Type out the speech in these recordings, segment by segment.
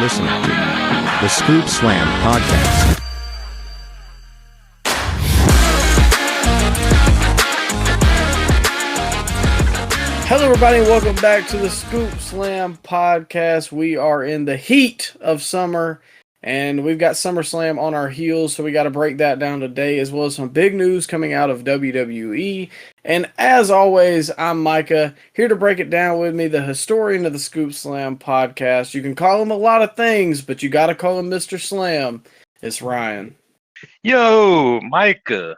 listening to the Scoop Slam Podcast. Hello, everybody, and welcome back to the Scoop Slam Podcast. We are in the heat of summer, and we've got SummerSlam on our heels, so we got to break that down today, as well as some big news coming out of WWE. And as always, I'm Micah, here to break it down with me, the historian of the Scoop Slam Podcast. You can call him a lot of things, but you got to call him Mr. Slam. It's Ryan. Yo, Micah,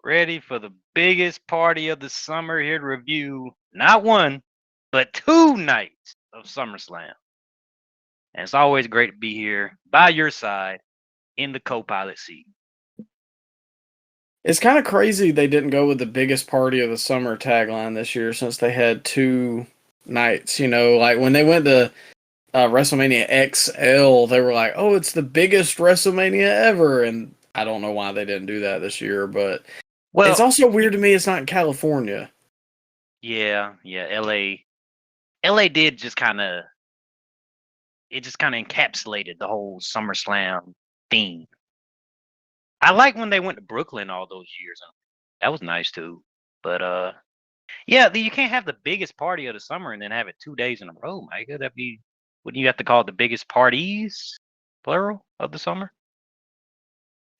ready for the biggest party of the summer, here to review not one, but 2 nights of SummerSlam. And it's always great to be here by your side in the co-pilot seat. It's kind of crazy they didn't go with the biggest party of the summer tagline this year, since they had 2 nights. You know, like when they went to WrestleMania XL, they were like, oh, it's the biggest WrestleMania ever. And I don't know why they didn't do that this year, but it's also weird to me it's not in California. Yeah, LA did just kind of encapsulated the whole SummerSlam theme. I like when they went to Brooklyn all those years. That was nice too. But yeah, you can't have the biggest party of the summer and then have it 2 days in a row, Micah. Wouldn't you have to call it the biggest parties, plural, of the summer?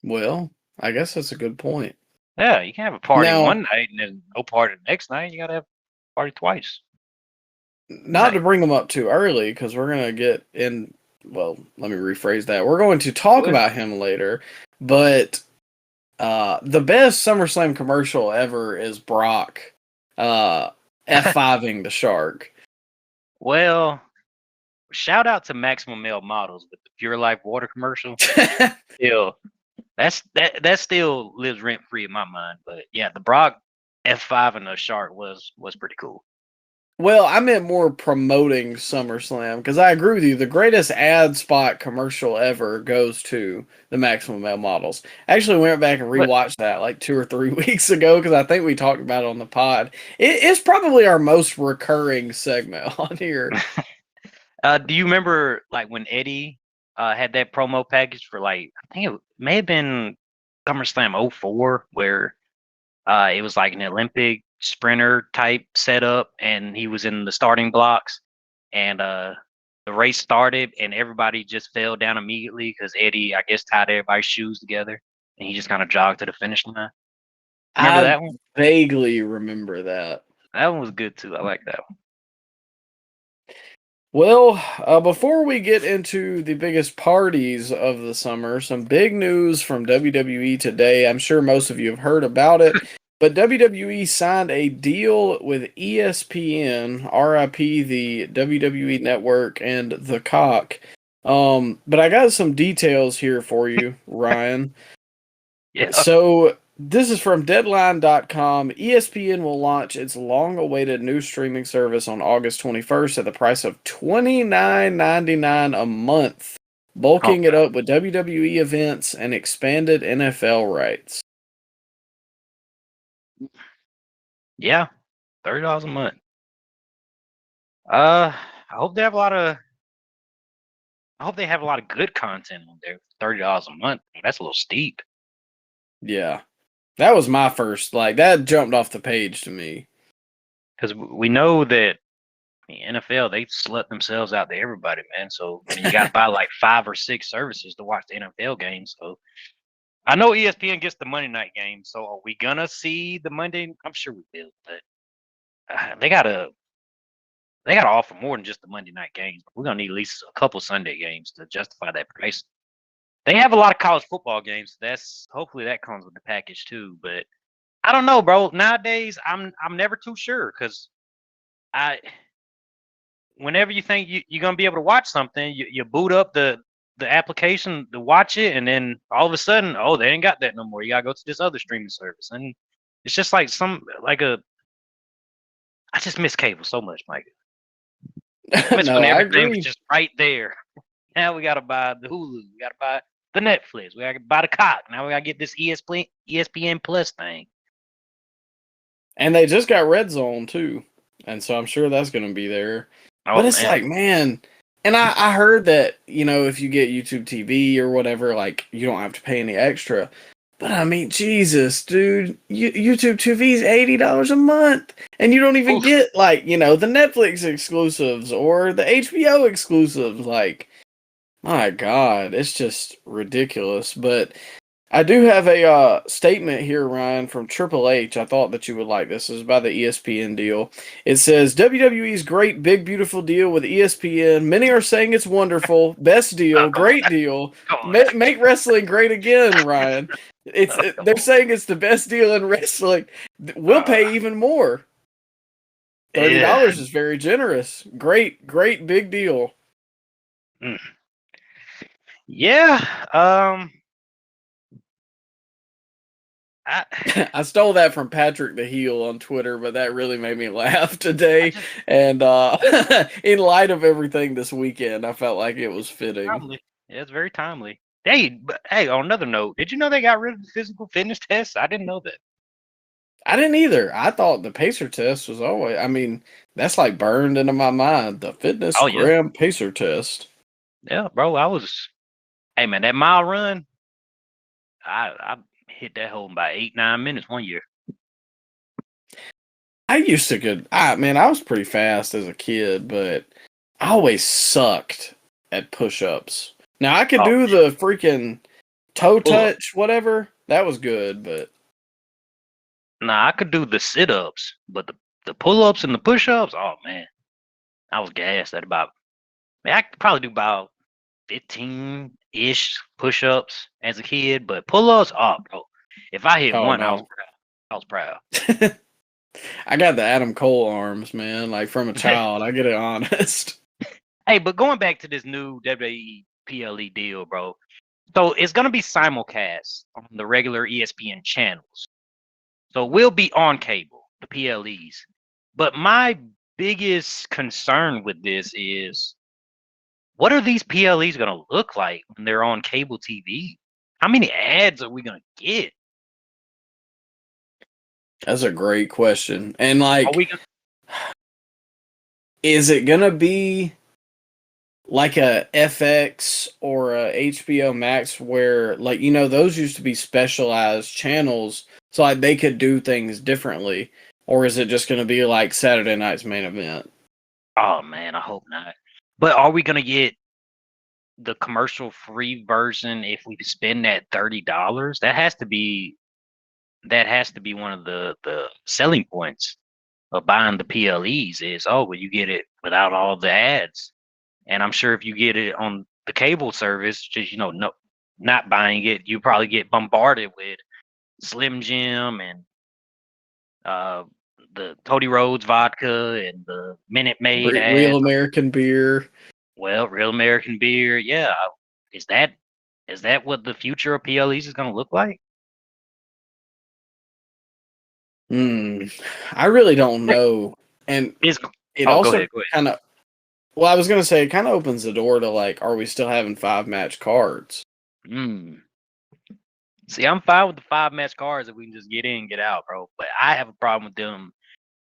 Well, I guess that's a good point. Yeah, you can't have a party one night and then no party the next night. You gotta have a party twice. Not to bring them up too early, because we're going to get in. Well, let me rephrase that. We're going to talk about him later, but the best SummerSlam commercial ever is Brock F5ing the shark. Well, shout out to Maximum Male Models with the Pure Life water commercial. Still, that still lives rent free in my mind. But yeah, the Brock F5 and the shark was pretty cool. Well, I meant more promoting SummerSlam, because I agree with you. The greatest ad spot commercial ever goes to the Maximum Male Models. I actually went back and rewatched that like 2 or 3 weeks ago, because I think we talked about it on the pod. It's probably our most recurring segment on here. Do you remember like when Eddie had that promo package for, like, I think it may have been SummerSlam 04, where it was like an Olympic sprinter type setup, and he was in the starting blocks, and the race started, and everybody just fell down immediately because Eddie, I guess, tied everybody's shoes together, and he just kind of jogged to the finish line. Remember that one? Vaguely remember that. That one was good too. I like that one. Well, before we get into the biggest parties of the summer, some big news from WWE today. I'm sure most of you have heard about it, but WWE signed a deal with ESPN, RIP the WWE Network and the Cock. But I got some details here for you, Ryan. Yeah. So this is from Deadline.com. ESPN will launch its long-awaited new streaming service on August 21st at the price of $29.99 a month, bulking it up with WWE events and expanded NFL rights. Yeah, $30 a month. I hope they have a lot of good content on there. $30 a month. That's a little steep. Yeah. That was my first, that jumped off the page to me. Because we know that the NFL, they slut themselves out to everybody, man. So you got to buy like 5 or 6 services to watch the NFL games. So I know ESPN gets the Monday night game. So are we going to see the Monday? I'm sure we will. But they got to offer more than just the Monday night games. We're going to need at least a couple Sunday games to justify that price. They have a lot of college football games. Hopefully that comes with the package too. But I don't know, bro. Nowadays, I'm never too sure, because whenever you think you're gonna be able to watch something, you boot up the application to watch it, and then all of a sudden, oh, they ain't got that no more. You gotta go to this other streaming service, and it's just like I just miss cable so much, Mike. When everything was just right there. Now we gotta buy the Hulu. We gotta buy the Netflix. We gotta buy the Cock. Now we gotta get this ESPN Plus thing. And they just got Red Zone too, and so I'm sure that's gonna be there. But it's like, man, And I heard that, if you get YouTube TV or whatever, like, you don't have to pay any extra. But I mean, Jesus, dude, YouTube TV is $80 a month. And you don't even Oof. get, like, the Netflix exclusives or the HBO exclusives. Like, my God, it's just ridiculous. But I do have a statement here, Ryan, from Triple H. I thought that you would like this. This is about the ESPN deal. It says, WWE's great, big, beautiful deal with ESPN. Many are saying it's wonderful. Best deal. Great deal. Make wrestling great again, Ryan. They're saying it's the best deal in wrestling. We'll pay even more. $30 is very generous. Great, big deal. Yeah. I stole that from Patrick the Heel on Twitter, but that really made me laugh today. And in light of everything this weekend, I felt like it was fitting. Timely. Yeah, it's very timely. Hey, on another note, did you know they got rid of the physical fitness test? I didn't know that. I didn't either. I thought the pacer test was always, that's like burned into my mind. The fitness gram pacer test. Yeah, bro. Hey man, that mile run, I hit that hole in about 8-9 minutes one year. I used to I was pretty fast as a kid, but I always sucked at push-ups. Now I could do the freaking toe touch, whatever. That was good, but nah, I could do the sit-ups, but the pull-ups and the push-ups, oh man, I was gassed at about. I could probably do about 15-ish push-ups as a kid, but pull-ups, oh bro, if I hit one, no. I was proud. I got the Adam Cole arms, man. Like from a child, I get it honest. Hey, but going back to this new WWE PLE deal, bro. So it's gonna be simulcast on the regular ESPN channels. So we'll be on cable, the PLEs. But my biggest concern with this is, what are these PLEs gonna look like when they're on cable TV? How many ads are we gonna get? That's a great question. And like, is it gonna be like a FX or a HBO Max where, like, those used to be specialized channels, so like they could do things differently? Or is it just gonna be like Saturday night's main event? Oh man, I hope not. But are we gonna get the commercial-free version if we spend that $30? That has to be one of the selling points of buying the PLEs is, well, you get it without all the ads. And I'm sure if you get it on the cable service, just not buying it, you probably get bombarded with Slim Jim and the Cody Rhodes vodka and the Minute Maid Real American beer. Well, Real American beer, yeah. Is that what the future of PLEs is going to look like? I really don't know. And it also kind of, well, I was going to say, it kind of opens the door to, like, are we still having 5-match cards? See, I'm fine with the 5-match cards if we can just get in and get out, bro. But I have a problem with them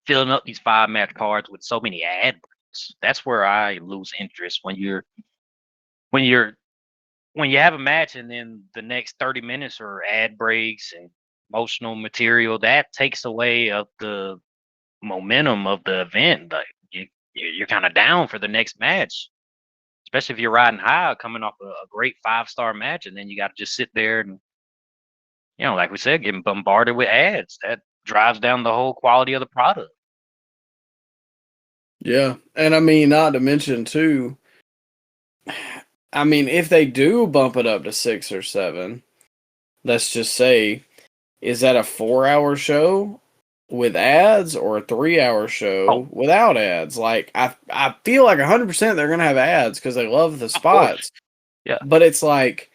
filling up these 5-match cards with so many ad breaks. That's where I lose interest when you have a match and then the next 30 minutes are ad breaks and emotional material. That takes away of the momentum of the event. Like you're kind of down for the next match, especially if you're riding high coming off a great 5-star match, and then you got to just sit there and, like we said, getting bombarded with ads. That drives down the whole quality of the product. Yeah, and not to mention too, if they do bump it up to 6 or 7, let's just say, is that a 4-hour show with ads or a 3-hour show without ads? Like, I feel like 100% they're going to have ads because they love the spots. Yeah. But it's like,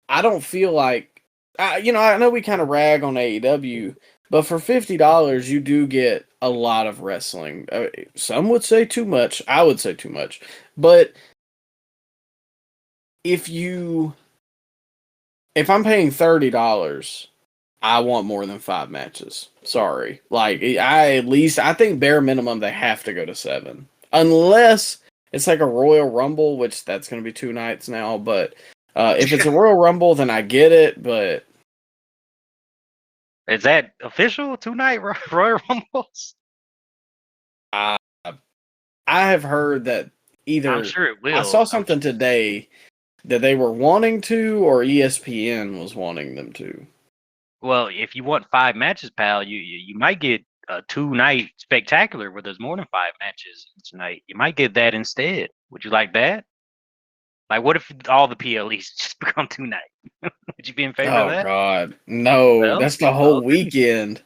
I don't feel like, I know we kind of rag on AEW, but for $50, you do get a lot of wrestling. Some would say too much. I would say too much. But if I'm paying $30, I want more than 5 matches. Sorry. Like, I think bare minimum they have to go to 7. Unless it's like a Royal Rumble, which that's going to be 2 nights now. But if it's a Royal Rumble, then I get it. But Is that official 2-night Royal Rumbles? I I have heard that I'm either sure it will. I saw something today that they were wanting to, or ESPN was wanting them to. Well, if you want 5 matches, pal, you might get a 2-night spectacular where there's more than 5 matches each night. You might get that instead. Would you like that? Like, what if all the PLEs just become 2-night? Would you be in favor of Oh that? God, no! Well, That's the whole okay. weekend.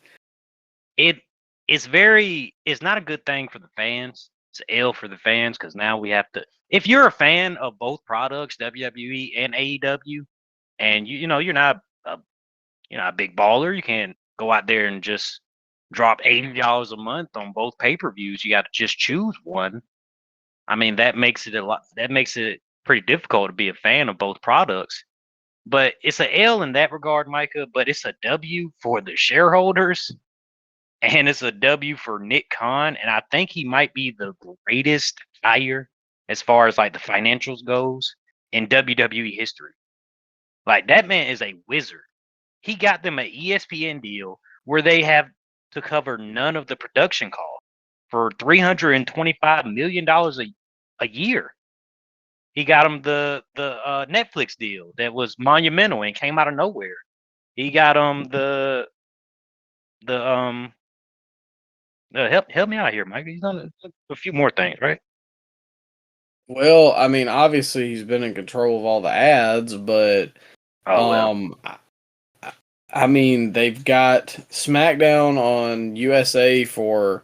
It's not a good thing for the fans. It's an L for the fans because now we have to. If you're a fan of both products, WWE and AEW, and you're not a big baller, you can't go out there and just drop $80 a month on both pay-per-views. You got to just choose one. I mean, that makes it pretty difficult to be a fan of both products. But it's a L in that regard, Micah, but it's a W for the shareholders and it's a W for Nick Khan. And I think he might be the greatest hire as far as like the financials goes in WWE history. Like that man is a wizard. He got them an ESPN deal where they have to cover none of the production costs for $325 million a year. He got him the Netflix deal that was monumental and came out of nowhere. He got him the help me out here, Mike. He's done a few more things, right? Well, I mean, obviously he's been in control of all the ads, but Oh well. I mean, they've got SmackDown on USA for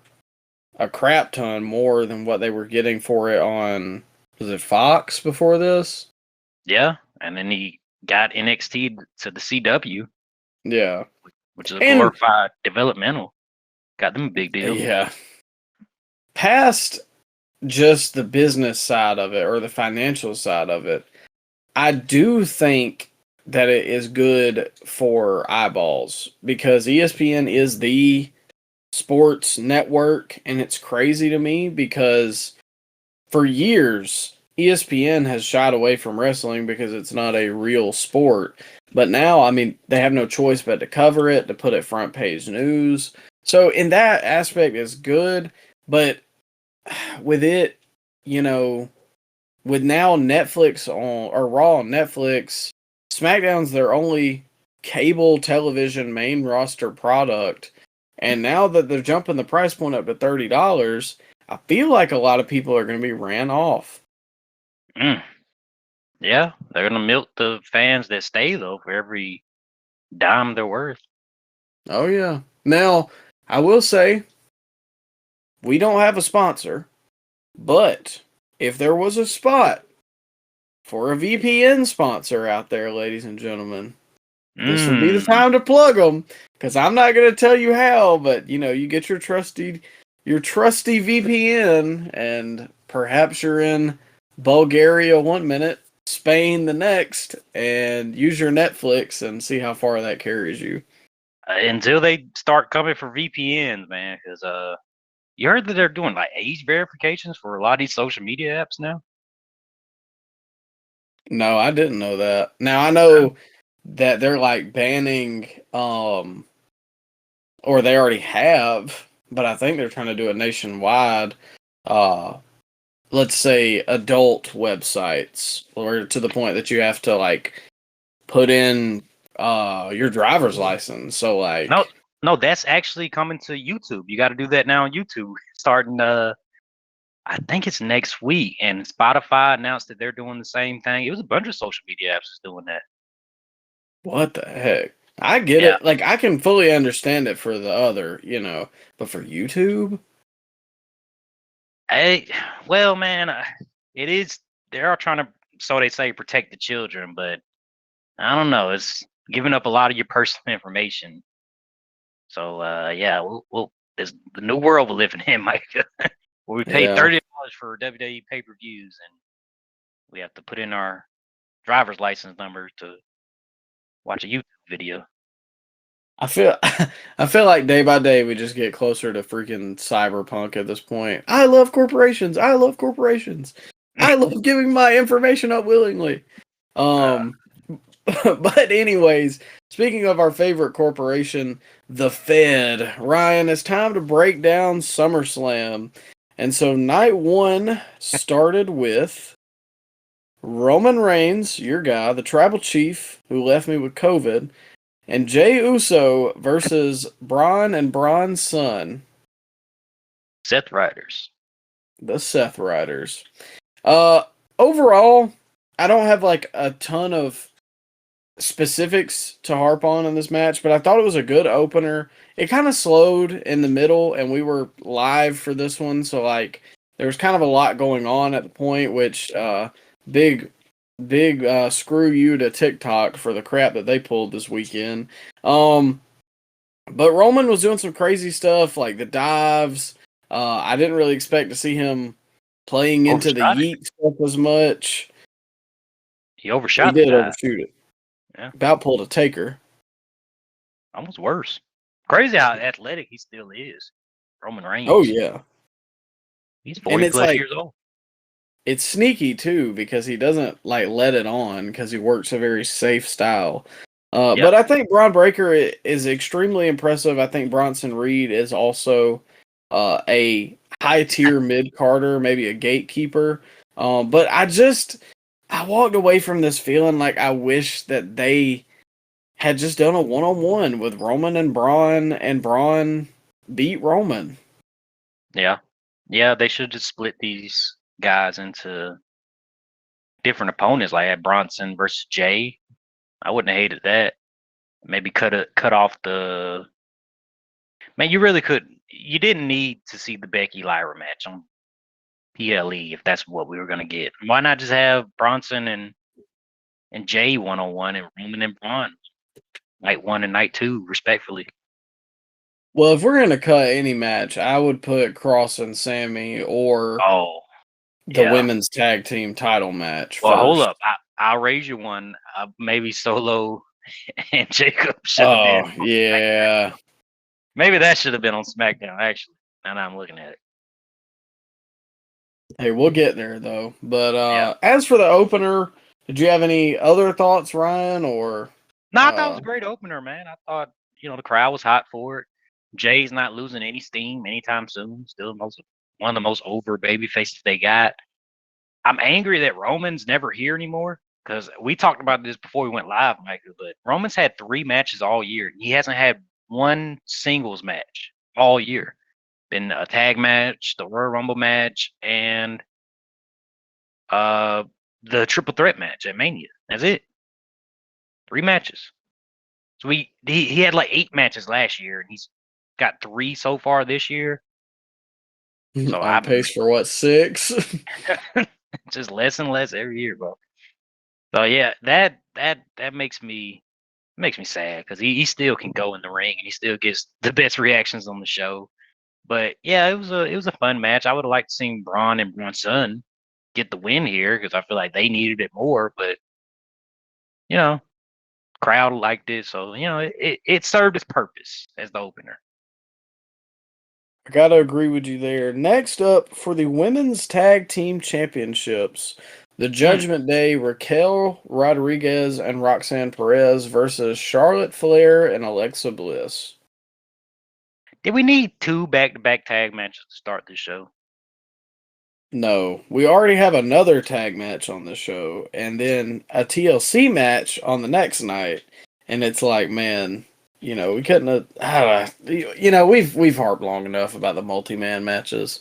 a crap ton more than what they were getting for it on, was it Fox before this? Yeah, and then he got NXT to the CW, Yeah. which is a And glorified developmental. Got them a big deal. yeah. Past just the business side of it or the financial side of it, I do think that it is good for eyeballs because ESPN is the sports network, and it's crazy to me because for years ESPN has shied away from wrestling because it's not a real sport. But now, I mean, they have no choice but to cover it, to put it front page news. So in that aspect, it's good. But with it, you know, with now Netflix on or Raw on Netflix, SmackDown's their only cable television main roster product. And now that they're jumping the price point up to $30, I feel like a lot of people are going to be ran off. Yeah, they're gonna milk the fans that stay though for every dime they're worth. Oh yeah. Now, I will say we don't have a sponsor, but if there was a spot for a VPN sponsor out there, ladies and gentlemen, this would be the time to plug them, because I'm not going to tell you how, but you get your trusty VPN, and perhaps you're in Bulgaria 1 minute, Spain the next, and use your Netflix and see how far that carries you. Until they start coming for VPNs, man, because you heard that they're doing like age verifications for a lot of these social media apps now. No, I didn't know that. Now I know that they're like banning, or they already have, but I think they're trying to do it nationwide. Let's say adult websites, or to the point that you have to like put in your driver's license. So like, No, that's actually coming to YouTube. You got to do that now on YouTube, starting I think it's next week. And Spotify announced that they're doing the same thing. It was a bunch of social media apps that's doing that. what the heck? I get Yeah. it. Like I can fully understand it for the other, but for YouTube. Hey, well, man, it is. They are trying to, so they say, protect the children, but I don't know. It's giving up a lot of your personal information. So, yeah, there's the new world we're living in, Mike. Where we pay Yeah. $30 for WWE pay-per-views, and we have to put in our driver's license number to watch a YouTube video. I feel I feel like day by day we just get closer to freaking cyberpunk at this point. I love corporations. I love corporations. I love giving my information up willingly. But anyways, speaking of our favorite corporation, the Fed, Ryan, it's time to break down SummerSlam. And so night one started with Roman Reigns, your guy, the tribal chief who left me with COVID, and Jey Uso versus Braun and Braun's son, Seth Riders. the Seth Riders. Overall, I don't have like a ton of specifics to harp on in this match, but I thought it was a good opener. It kind of slowed in the middle, and we were live for this one, so like there was kind of a lot going on at the point, which big screw you to TikTok for the crap that they pulled this weekend. But Roman was doing some crazy stuff like the dives. I didn't really expect to see him playing into the yeet stuff as much. He overshot. He did overshoot it. Yeah. About pulled a taker. Almost worse. Crazy how athletic he still is. Roman Reigns. Oh yeah. He's 40 plus years old. It's sneaky too because he doesn't like let it on because he works a very safe style. But I think Braun Breaker is extremely impressive. I think Bronson Reed is also a high tier mid carder, maybe a gatekeeper. But I walked away from this feeling like I wish that they had just done a one-on-one with Roman and Braun beat Roman. Yeah. Yeah, they should just split these guys into different opponents, like had Bronson versus Jay. I wouldn't have hated that. Maybe cut off the. Man, you really couldn't. You didn't need to see the Becky Lyra match on PLE if that's what we were gonna get. Why not just have Bronson and Jay 1-on-1 and Roman and Braun night 1 and night 2, respectfully. Well, if we're gonna cut any match, I would put Cross and Sammy or the women's tag team title match. Well, first. hold up. I'll raise you one. Maybe Solo and Jacob should have been. Oh, yeah. SmackDown. Maybe that should have been on SmackDown, actually. Now that I'm looking at it. Hey, we'll get there, though. But as for the opener, did you have any other thoughts, Ryan? Or No, I thought it was a great opener, man. I thought, the crowd was hot for it. Jay's not losing any steam anytime soon. Still one of the most over baby faces they got. I'm angry that Roman's never here anymore because we talked about this before we went live, Micah, but Roman's had 3 matches all year. He hasn't had one singles match all year. Been a tag match, the Royal Rumble match, and the triple threat match at Mania. That's it. 3 matches. So he had like 8 matches last year, and he's got 3 so far this year. So on pace for what, 6? Just less and less every year, bro. So yeah, that makes me sad because he still can go in the ring and he still gets the best reactions on the show. But yeah, it was a fun match. I would have liked to see Braun and Braun's son get the win here because I feel like they needed it more. But crowd liked it, so it served its purpose as the opener. I gotta agree with you there. Next up for the women's tag team championships, the Judgment Day, Raquel Rodriguez and Roxanne Perez versus Charlotte Flair and Alexa Bliss. Did we need 2 back-to-back tag matches to start this show? No, we already have another tag match on the show, and then a TLC match on the next night. And it's like, man, we couldn't have. We've harped long enough about the multi-man matches.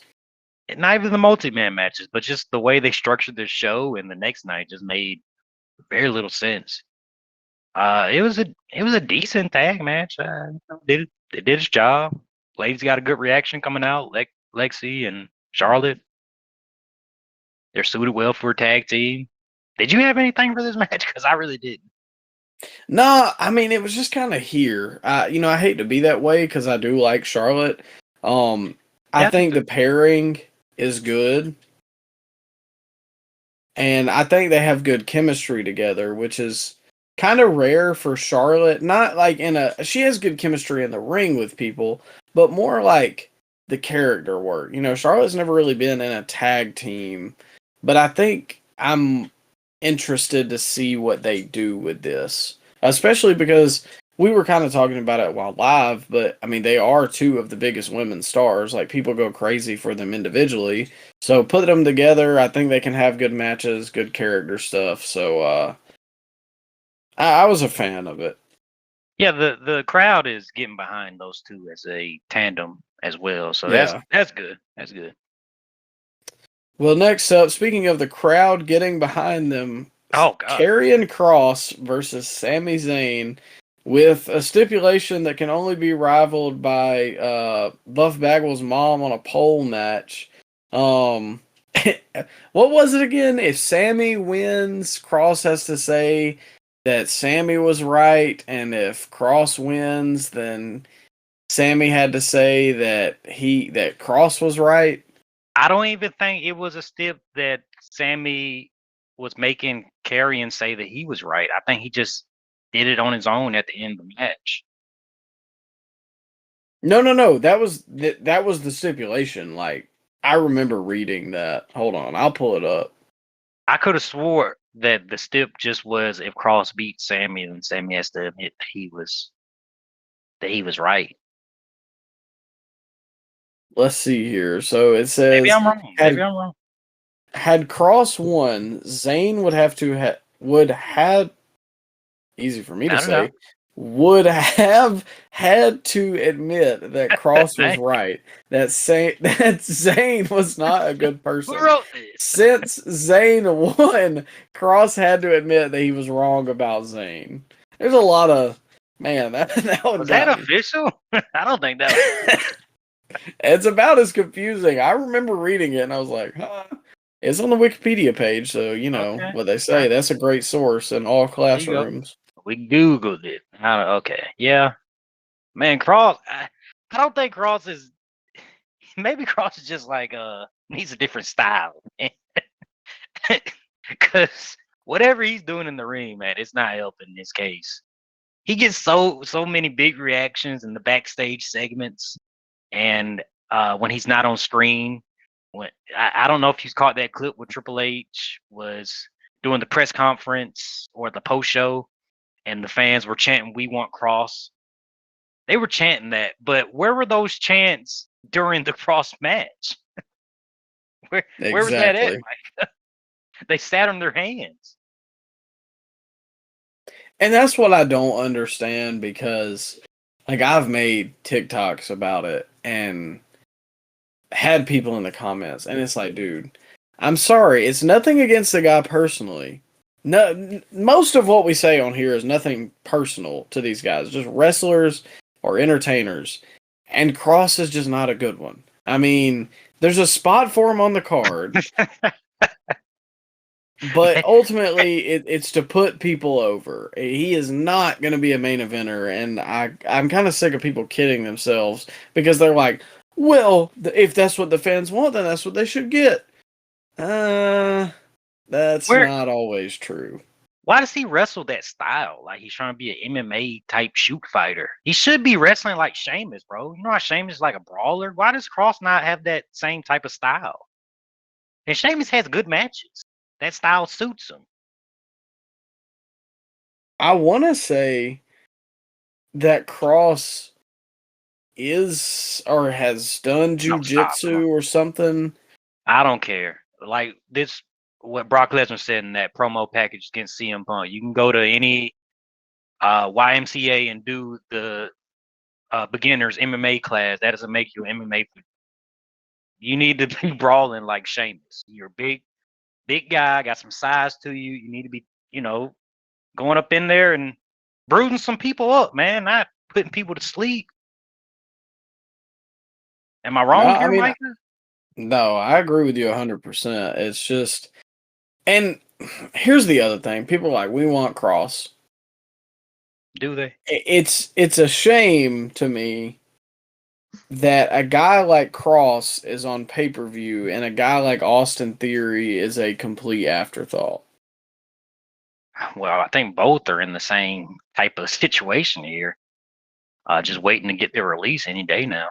Not even the multi-man matches, but just the way they structured the show and the next night just made very little sense. It was a decent tag match. It did its job. Ladies got a good reaction coming out. Lexi and Charlotte. They're suited well for a tag team. Did you have anything for this match? Because I really didn't. No, I mean, it was just kind of here. I hate to be that way because I do like Charlotte. I think the pairing is good. And I think they have good chemistry together, which is kind of rare for Charlotte. Not like she has good chemistry in the ring with people, but more like the character work. Charlotte's never really been in a tag team but I think I'm interested to see what they do with this, especially because we were kind of talking about it while live, but I mean, they are two of the biggest women's stars. Like, people go crazy for them individually. So put them together, I think they can have good matches, good character stuff. So I was a fan of it. Yeah, the crowd is getting behind those two as a tandem as well. So that's Yeah. good. That's good. Well, next up, speaking of the crowd getting behind them, Oh God. Karrion Kross versus Sami Zayn with a stipulation that can only be rivaled by Buff Bagwell's mom on a pole match. What was it again? If Sammy wins, Kross has to say that Sammy was right, and if Kross wins, then Sammy had to say that Kross was right. I don't even think it was a stip that Sammy was making Karrion say that he was right. I think he just did it on his own at the end of the match. No. That was the stipulation. Like, I remember reading that. Hold on, I'll pull it up. I could have swore that the stip just was if Cross beat Sammy, then Sammy has to admit that he was right. Let's see here. So it says, Maybe I'm wrong. had Maybe I'm wrong. had Cross won, Zayn would have to would have easy for me to I don't know. say would have had to admit that Cross was right. That Zayn was not a good person. Who wrote this? Since Zayn won, Cross had to admit that he was wrong about Zayn. There's a lot of that one Was that got me. official? I don't think that was. It's about as confusing. I remember reading it and I was like, huh. It's on the Wikipedia page, so you know Okay. what they say. That's a great source in all classrooms. We Googled it. Okay. Yeah. Man, Cross. I don't think Cross is. Maybe Cross is just like needs a different style. Because whatever he's doing in the ring, man, it's not helping this case. He gets so many big reactions in the backstage segments, and when he's not on screen. When I don't know if you caught that clip where Triple H was doing the press conference or the post show, and the fans were chanting, "We want Cross." They were chanting that, but where were those chants during the Cross match? where was that at, Exactly. Mike? They sat on their hands. And that's what I don't understand, because like, I've made TikToks about it and had people in the comments, and it's like, dude, I'm sorry, it's nothing against the guy personally. No, most of what we say on here is nothing personal to these guys, just wrestlers or entertainers. And Cross is just not a good one. I mean, there's a spot for him on the card, but ultimately it's to put people over. He is not going to be a main eventer, and I'm kind of sick of people kidding themselves because they're like, well, if that's what the fans want, then that's what they should get. That's not always true. Why does he wrestle that style? Like, he's trying to be an MMA type shoot fighter. He should be wrestling like Sheamus, bro. You know how Sheamus is like a brawler? Why does Cross not have that same type of style? And Sheamus has good matches. That style suits him. I want to say that Cross is or has done jujitsu or something. I don't care. Like this, what Brock Lesnar said in that promo package against CM Punk. You can go to any YMCA and do the beginners MMA class. That doesn't make you MMA. You need to be brawling like Sheamus. You're a big guy, got some size to you. You need to be, going up in there and bruising some people up, man. Not putting people to sleep. Am I wrong here, Micah? No, I agree with you 100%. It's just, and here's the other thing. People are like, we want Cross. Do they? It's a shame to me that a guy like Cross is on pay-per-view and a guy like Austin Theory is a complete afterthought. Well, I think both are in the same type of situation here. Just waiting to get their release any day now.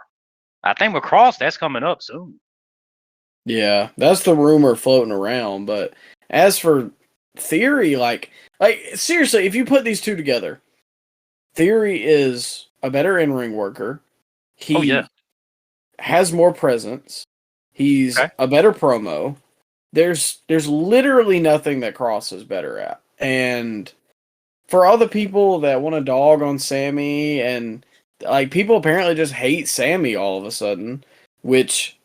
I think with Cross, that's coming up soon. Yeah, that's the rumor floating around. But as for Theory, like seriously, if you put these two together, Theory is a better in-ring worker. Oh yeah. He has more presence. He's Okay. a better promo. There's literally nothing that Cross is better at. And for all the people that want to dog on Sammy, and like people apparently just hate Sammy all of a sudden, which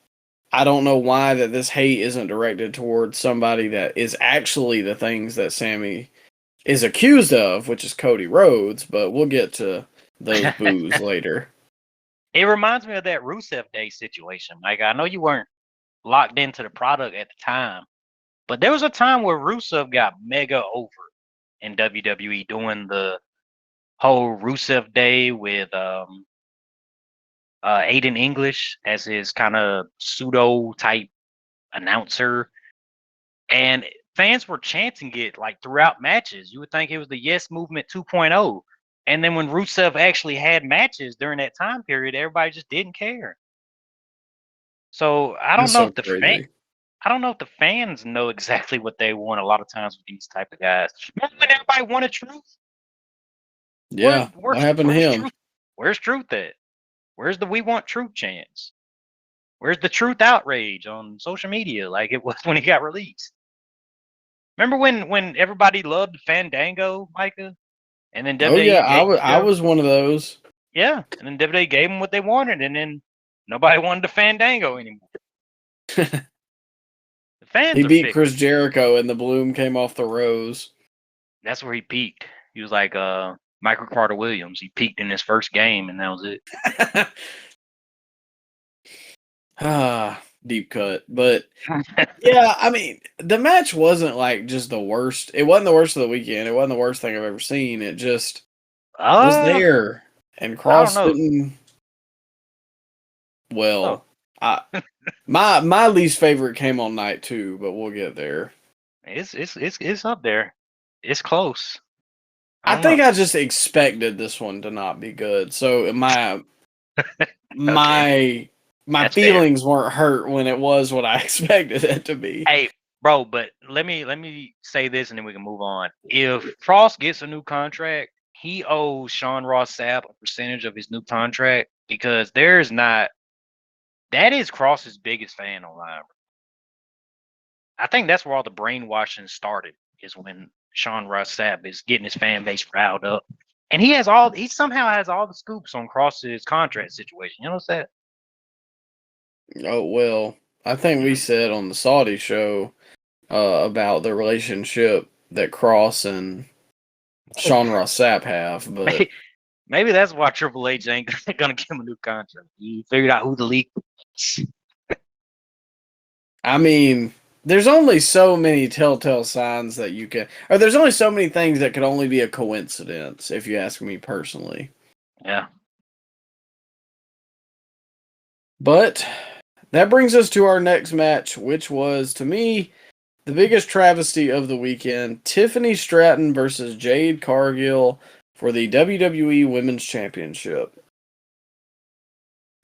I don't know why that this hate isn't directed towards somebody that is actually the things that Sammy is accused of, which is Cody Rhodes, but we'll get to those boos later. It reminds me of that Rusev Day situation. Like, I know you weren't locked into the product at the time, but there was a time where Rusev got mega over in WWE doing the whole Rusev Day with Aiden English as his kind of pseudo type announcer, and fans were chanting it like throughout matches. You would think it was the Yes Movement 2.0. And then when Rusev actually had matches during that time period, everybody just didn't care. So I don't That's know so if crazy. I don't know if the fans know exactly what they want a lot of times with these type of guys. Remember when everybody wanted truth? Yeah, what happened to Where's him? truth? Where's truth at? Where's the we want truth chants? Where's the truth outrage on social media like it was when he got released? Remember when everybody loved Fandango, Micah? And then Oh yeah, WWE gave I was one of those. yeah, and then WWE gave them what they wanted, and then nobody wanted the Fandango anymore. The He fans are beat fickle. Chris Jericho and the bloom came off the rose. That's where he peaked. He was like Michael Carter Williams. He peaked in his first game, and that was it. Deep cut. But yeah, I mean, the match wasn't like just the worst. It wasn't the worst of the weekend. It wasn't the worst thing I've ever seen. It just was uh, there. And I don't Cross know. didn't Oh, well. I my least favorite came on night 2, but we'll get there. it's up there. It's close. I I don't know. think I just expected this one to not be good. So Okay, my that's fair. feelings weren't hurt when it was what I expected it to be. Hey, bro, but let me say this, and then we can move on. If Frost gets a new contract, he owes Sean Ross Sapp a percentage of his new contract because there's not. That is Cross's biggest fan online. I think that's where all the brainwashing started. Is when Sean Ross Sapp is getting his fan base riled up, and he somehow has all the scoops on Cross's contract situation. You know what's that? Oh well, I think we said on the Saudi show about the relationship that Cross and Sean Ross Sapp have, but Maybe that's why Triple H ain't gonna give him a new contract. He figured out who the leak was. I mean, there's only so many telltale signs that you can, or there's only so many things that could only be a coincidence, if you ask me personally. Yeah. But that brings us to our next match, which was, to me, the biggest travesty of the weekend. Tiffany Stratton versus Jade Cargill for the WWE Women's Championship.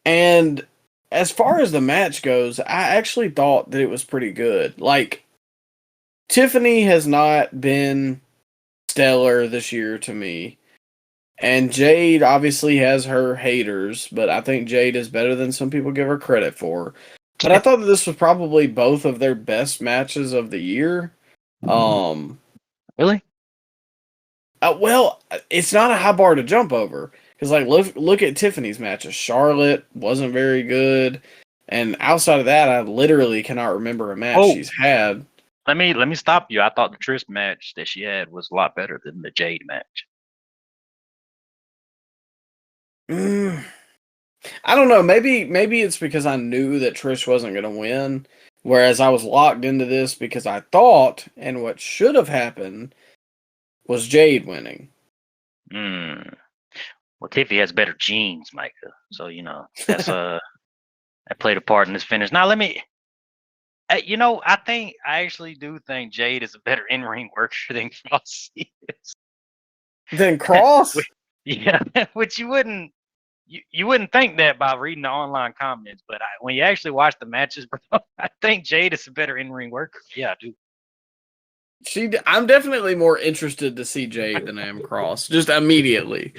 And as far as the match goes, I actually thought that it was pretty good. Like, Tiffany has not been stellar this year to me. And Jade obviously has her haters, but I think Jade is better than some people give her credit for. But I thought that this was probably both of their best matches of the year. Really? Well, it's not a high bar to jump over because, like, look at Tiffany's matches. Charlotte wasn't very good, and outside of that, I literally cannot remember a match Oh, she's had. let me stop you. I thought the Trish match that she had was a lot better than the Jade match. Mm, I don't know. Maybe it's because I knew that Trish wasn't going to win, whereas I was locked into this because I thought, and what should have happened was Jade winning. Mm. Well, Tiffy has better genes, Micah. So that's that played a part in this finish. Now let me. I actually do think Jade is a better in-ring worker than Cross is. Then Cross, Yeah, which you you wouldn't think that by reading the online comments, but when you actually watch the matches, bro, I think Jade is a better in-ring worker. Yeah, I do. I'm definitely more interested to see Jade than I am Cross, just immediately.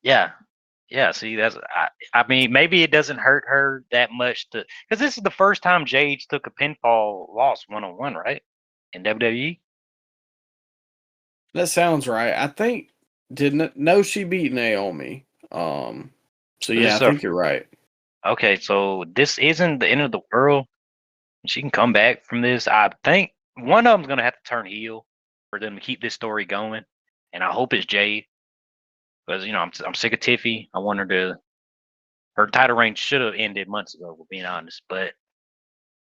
Yeah. Yeah, see, I mean, maybe it doesn't hurt her that much because this is the first time Jade took a pinfall loss 1-on-1, right? In WWE. That sounds right. I think didn't no, she beat Naomi. So This yeah, I is her, think you're right. okay, so this isn't the end of the world. She can come back from this. I think one of them's gonna have to turn heel for them to keep this story going, and I hope it's Jade because I'm sick of Tiffy. I want her to. Her title reign should have ended months ago, for being honest, but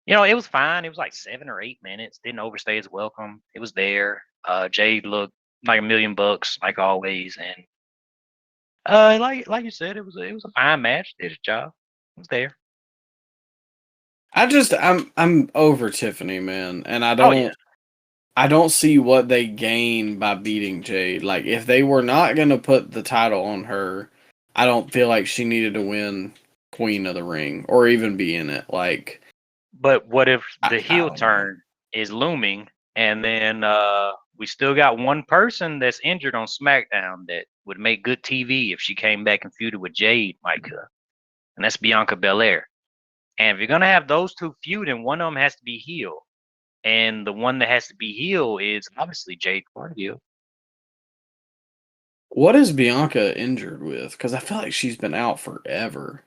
it was fine. It was like 7 or 8 minutes. Didn't overstay his welcome. It was there. Jade looked like $1,000,000, like always, and like you said, it was a fine match. Did its job. It was there. I'm over Tiffany, man, and Oh yeah, I don't see what they gain by beating Jade. Like if they were not gonna put the title on her, I don't feel like she needed to win Queen of the Ring or even be in it. Like but what if the I heel don't know. turn is looming, and then we still got one person that's injured on SmackDown that would make good TV if she came back and feuded with Jade, Micah, and that's Bianca Belair. And if you're gonna have those two feuding, one of them has to be heel. And the one that has to be heel is obviously Jade Cargill. What is Bianca injured with? Because I feel like she's been out forever.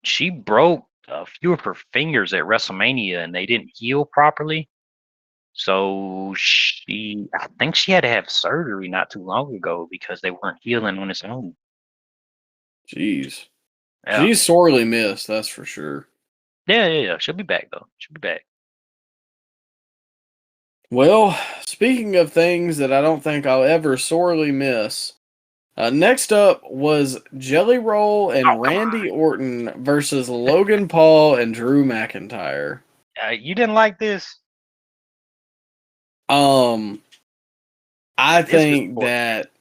She broke a few of her fingers at WrestleMania and they didn't heal properly. So I think she had to have surgery not too long ago because they weren't healing on its own. Jeez. Yeah. She's sorely missed, that's for sure. Yeah. She'll be back though. She'll be back. Well, speaking of things that I don't think I'll ever sorely miss, next up was Jelly Roll Oh, and come Randy Orton versus Logan Paul and Drew McIntyre. on. You didn't like this? Um, I This was think poor. that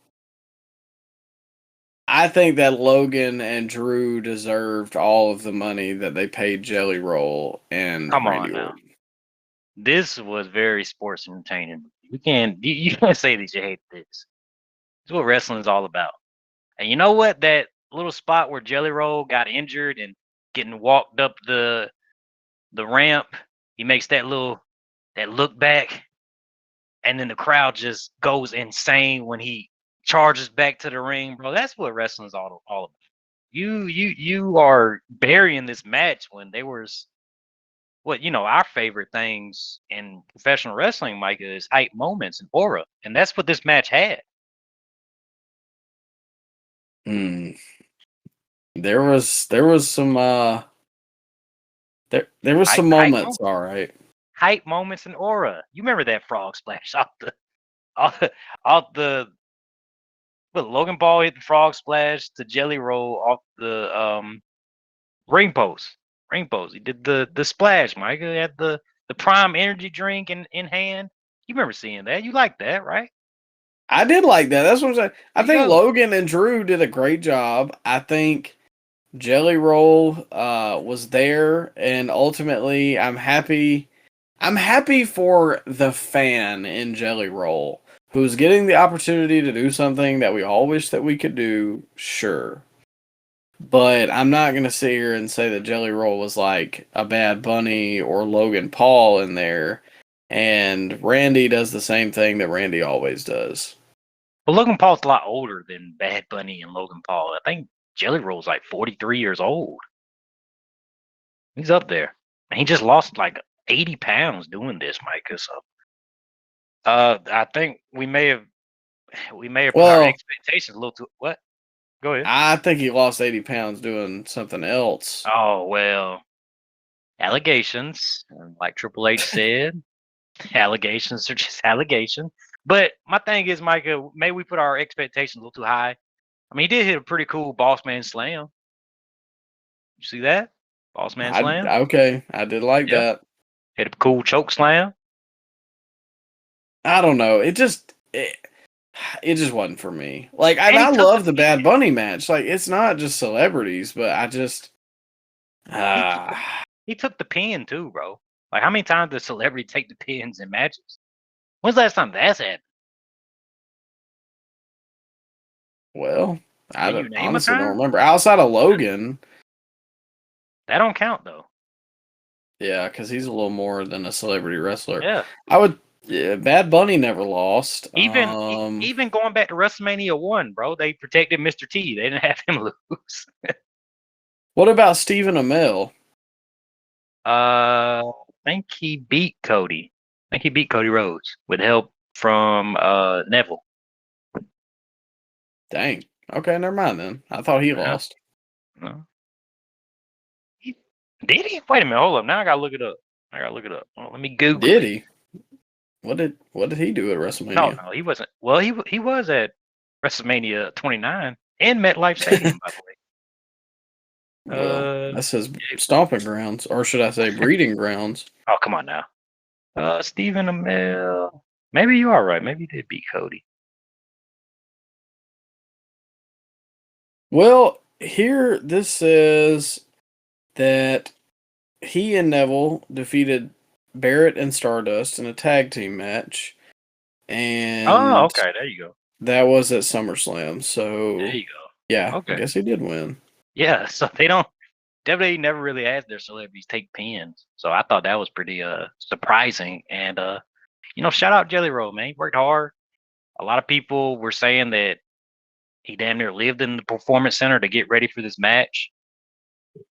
I think that Logan and Drew deserved all of the money that they paid Jelly Roll and Come Randy on now. Orton. This was very sports entertaining. You can't say that you hate this. It's what wrestling is all about. And you know what? That little spot where Jelly Roll got injured and getting walked up the ramp, he makes that look back, and then the crowd just goes insane when he charges back to the ring, bro. That's what wrestling is all about. You are burying this match when there was our favorite things in professional wrestling, Micah, is hype moments and aura, and that's what this match had. Hmm. There was some there was some Hype moments, moments, all right. hype moments and aura. You remember that frog splash off, off the Logan Paul hit the frog splash to Jelly Roll off the ring post. Ring post. He did the splash, Micah. He had the prime energy drink in hand. You remember seeing that? You like that, right? I did like that. That's what I'm saying. I There you think go. Logan and Drew did a great job. I think Jelly Roll was there, and ultimately, I'm happy. I'm happy for the fan in Jelly Roll who's getting the opportunity to do something that we all wish that we could do. Sure, but I'm not gonna sit here and say that Jelly Roll was like a Bad Bunny or Logan Paul in there. And Randy does the same thing that Randy always does. But Logan Paul's a lot older than Bad Bunny and Logan Paul. I think Jelly Roll's like 43 years old. He's up there. And he just lost like 80 pounds doing this, Micah. So I think we may have put our Well, expectations a little too what? Go ahead. I think he lost 80 pounds doing something else. Oh well. Allegations. And like Triple H said, allegations are just allegations. But my thing is, Micah, maybe we put our expectations a little too high. I mean, he did hit a pretty cool boss man slam. You see that? Boss man slam? Okay, I did like Yeah. that. Hit a cool choke slam. I don't know. it just wasn't for me. Like, And he I took love the Bad Bunny match. Like, it's not just celebrities, but I just he took the pin too, bro. Like, how many times does celebrity take the pins in matches? When's the last time that's happened? well, I Can you don't, name a honestly don't time? remember. Outside of Logan, That don't count though. yeah, because he's a little more than a celebrity wrestler. Yeah. I would. Yeah, Bad Bunny never lost. Even going back to WrestleMania 1, bro, they protected Mr. T. They didn't have him lose. What about Stephen Amell? I think he beat Cody. I think he beat Cody Rhodes with help from Neville. Dang. Okay, never mind then. I thought he Yeah. lost. No. Did he? Wait a minute, hold up. Now I gotta look it up. Well, let me Google Did it. he? What did he do at No, WrestleMania? no, he wasn't. Well, he was at WrestleMania 29 in MetLife Stadium, by the way. Well, that's his stomping grounds, or should I say breeding grounds. Oh, come on now. Stephen Amell. Maybe you are right. Maybe he did beat Cody. Well, here this says that he and Neville defeated Barrett and Stardust in a tag team match, and Oh, okay. There you go. that was at SummerSlam. So There you go. yeah, I Okay. guess he did win. Yeah. So they don't. WWE never really has their celebrities take pins. So I thought that was pretty surprising. And shout out Jelly Roll, man. He worked hard. A lot of people were saying that he damn near lived in the performance center to get ready for this match.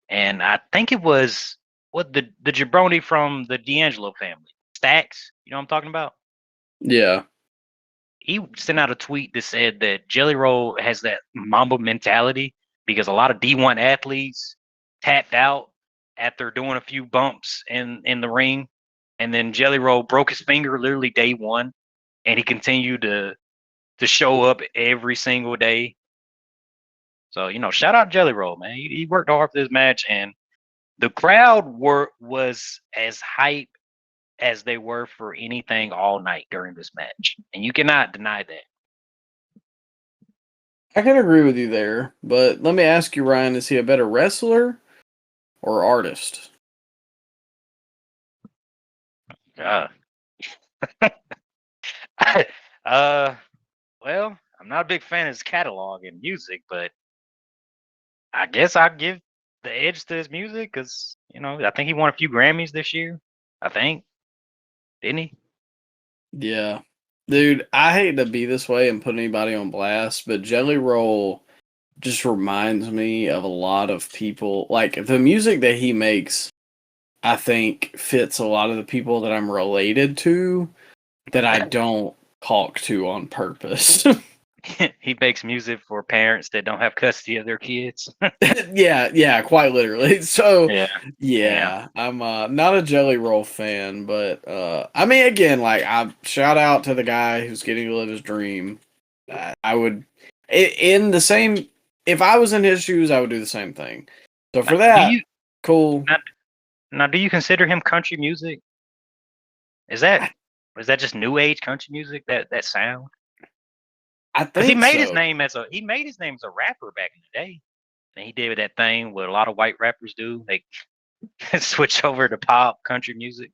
And I think it was the jabroni from the D'Angelo family. Stacks, you know what I'm talking about? Yeah, He sent out a tweet that said that Jelly Roll has that Mamba mentality because a lot of D1 athletes tapped out after doing a few bumps in the ring, and then Jelly Roll broke his finger literally day one, and he continued to show up every single day. So shout out Jelly Roll, man. He worked hard for this match, and the crowd was as hype as they were for anything all night during this match, and you cannot deny that. I can agree with you there. But let me ask you, Ryan: is he a better wrestler or artist? Uh, well, I'm not a big fan of his catalog and music, but I guess I'd give the edge to his music because I think he won a few Grammys this year. I think, didn't he? Yeah. Dude, I hate to be this way and put anybody on blast, but Jelly Roll just reminds me of a lot of people. Like, the music that he makes, I think, fits a lot of the people that I'm related to that I don't talk to on purpose. He makes music for parents that don't have custody of their kids. Yeah, quite literally. So, Yeah. yeah, I'm not a Jelly Roll fan, but I mean, again, like, I shout out to the guy who's getting to live his dream. I would, in the same, if I was in his shoes, I would do the same thing. So for Do that, you cool. now? Do you consider him country music? Is that just new age country music? That sound? I Because he think made his so. name as a rapper back in the day, and he did that thing what a lot of white rappers do. They switch over to pop country music.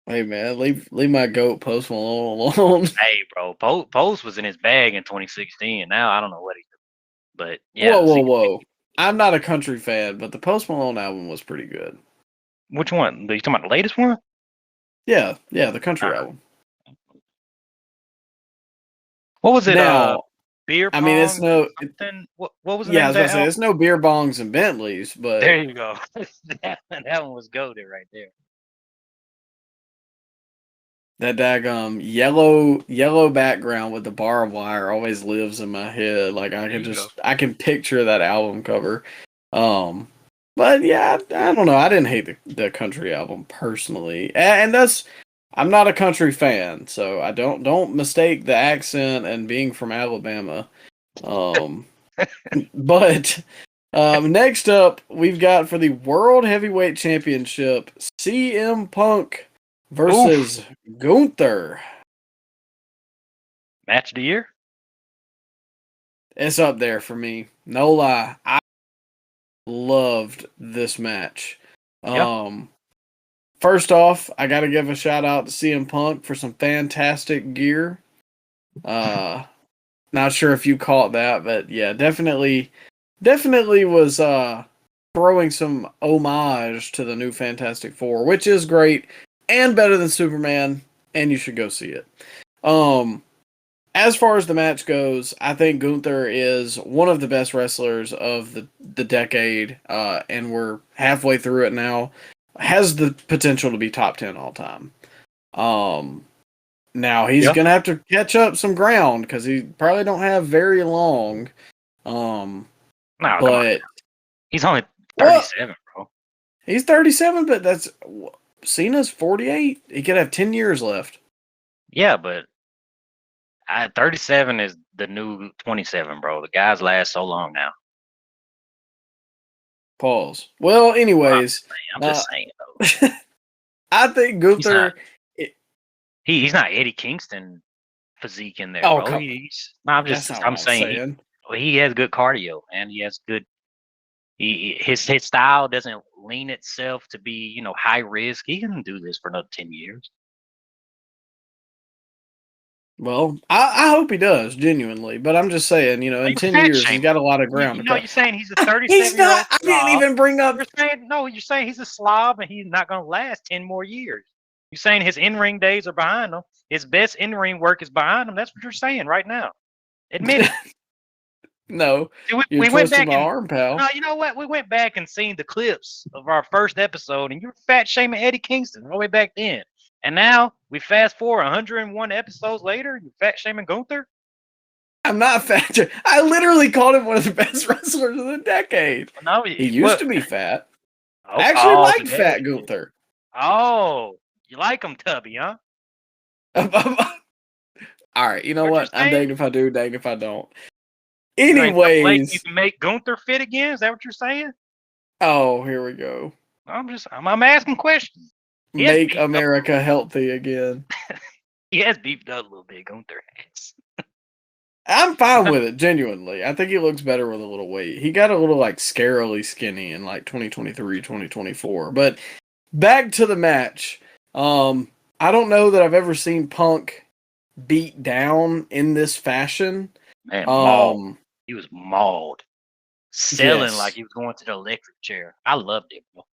Hey man, leave my goat Post Malone alone. Hey, bro, Post was in his bag in 2016. Now I don't know what he did, but Whoa, yeah. whoa, See, whoa! I'm not a country fan, but the Post Malone album was pretty good. which one? Are you talking about the latest one? Yeah, the country album. What was it? Now, Beer I mean, it's pong no. something. What was the Yeah, name I of was about that to say album? it's no beer bongs and Bentleys, but There you go. that one was goaded right there. that daggum yellow background with the barbed wire always lives in my head. Like There you go. I can picture that album cover. But yeah, I don't know. I didn't hate the country album personally, and that's I'm not a country fan, so I don't mistake the accent and being from Alabama. Um, but next up, we've got for the World Heavyweight Championship, CM Punk Oof. versus Gunther. Match of the year? It's up there for me. No lie. I loved this match. Yeah. First off, I got to give a shout out to CM Punk for some fantastic gear. Not sure if you caught that, but yeah, definitely was throwing some homage to the new Fantastic Four, which is great and better than Superman, and you should go see it. As far as the match goes, I think Gunther is one of the best wrestlers of the decade, and we're halfway through it now. Has the potential to be top 10 all time. Now he's gonna have to catch up some ground because he probably don't have very long. No, But he's only 37, bro. He's 37, but that's Cena's 48. He could have 10 years left. Yeah, but 37 is the new 27, bro. The guys last so long now. Pause. Well, anyways, I'm just saying. Though. I think Gunther. He's not Eddie Kingston physique in there, Oh, bro. I'm saying he has good cardio and he has good. His style doesn't lean itself to be high risk. He can do this for another 10 years. Well, I hope he does genuinely, but I'm just saying, in 10 years he's got a lot of ground to cover. You're saying he's a 37-year-old. I didn't even bring up. You're saying he's a slob and he's not going to last 10 more years. You're saying his in-ring days are behind him. His best in-ring work is behind him. That's what you're saying right now. Admit it. No, we went back my arm, pal. No, you know what? We went back and seen the clips of our first episode, and you were fat shaming Eddie Kingston all the way back then. And now we fast forward 101 episodes later, you fat shaming Gunther? I'm not fat. I literally called him one of the best wrestlers of the decade. No, he used to be fat. I actually like fat Gunther. Oh, you like him tubby, huh? All right, you know what? I'm danged if I do, danged if I don't. Anyways, you can make Gunther fit again. Is that what you're saying? Oh, here we go. I'm asking questions. Make America healthy again. He has beefed up a little bit, Gunther has. I'm fine with it, genuinely. I think he looks better with a little weight. He got a little scarily skinny in 2023, 2024. But back to the match. I don't know that I've ever seen Punk beat down in this fashion. Man, mauled. He was mauled. Selling like he was going to the electric chair. I loved it, bro.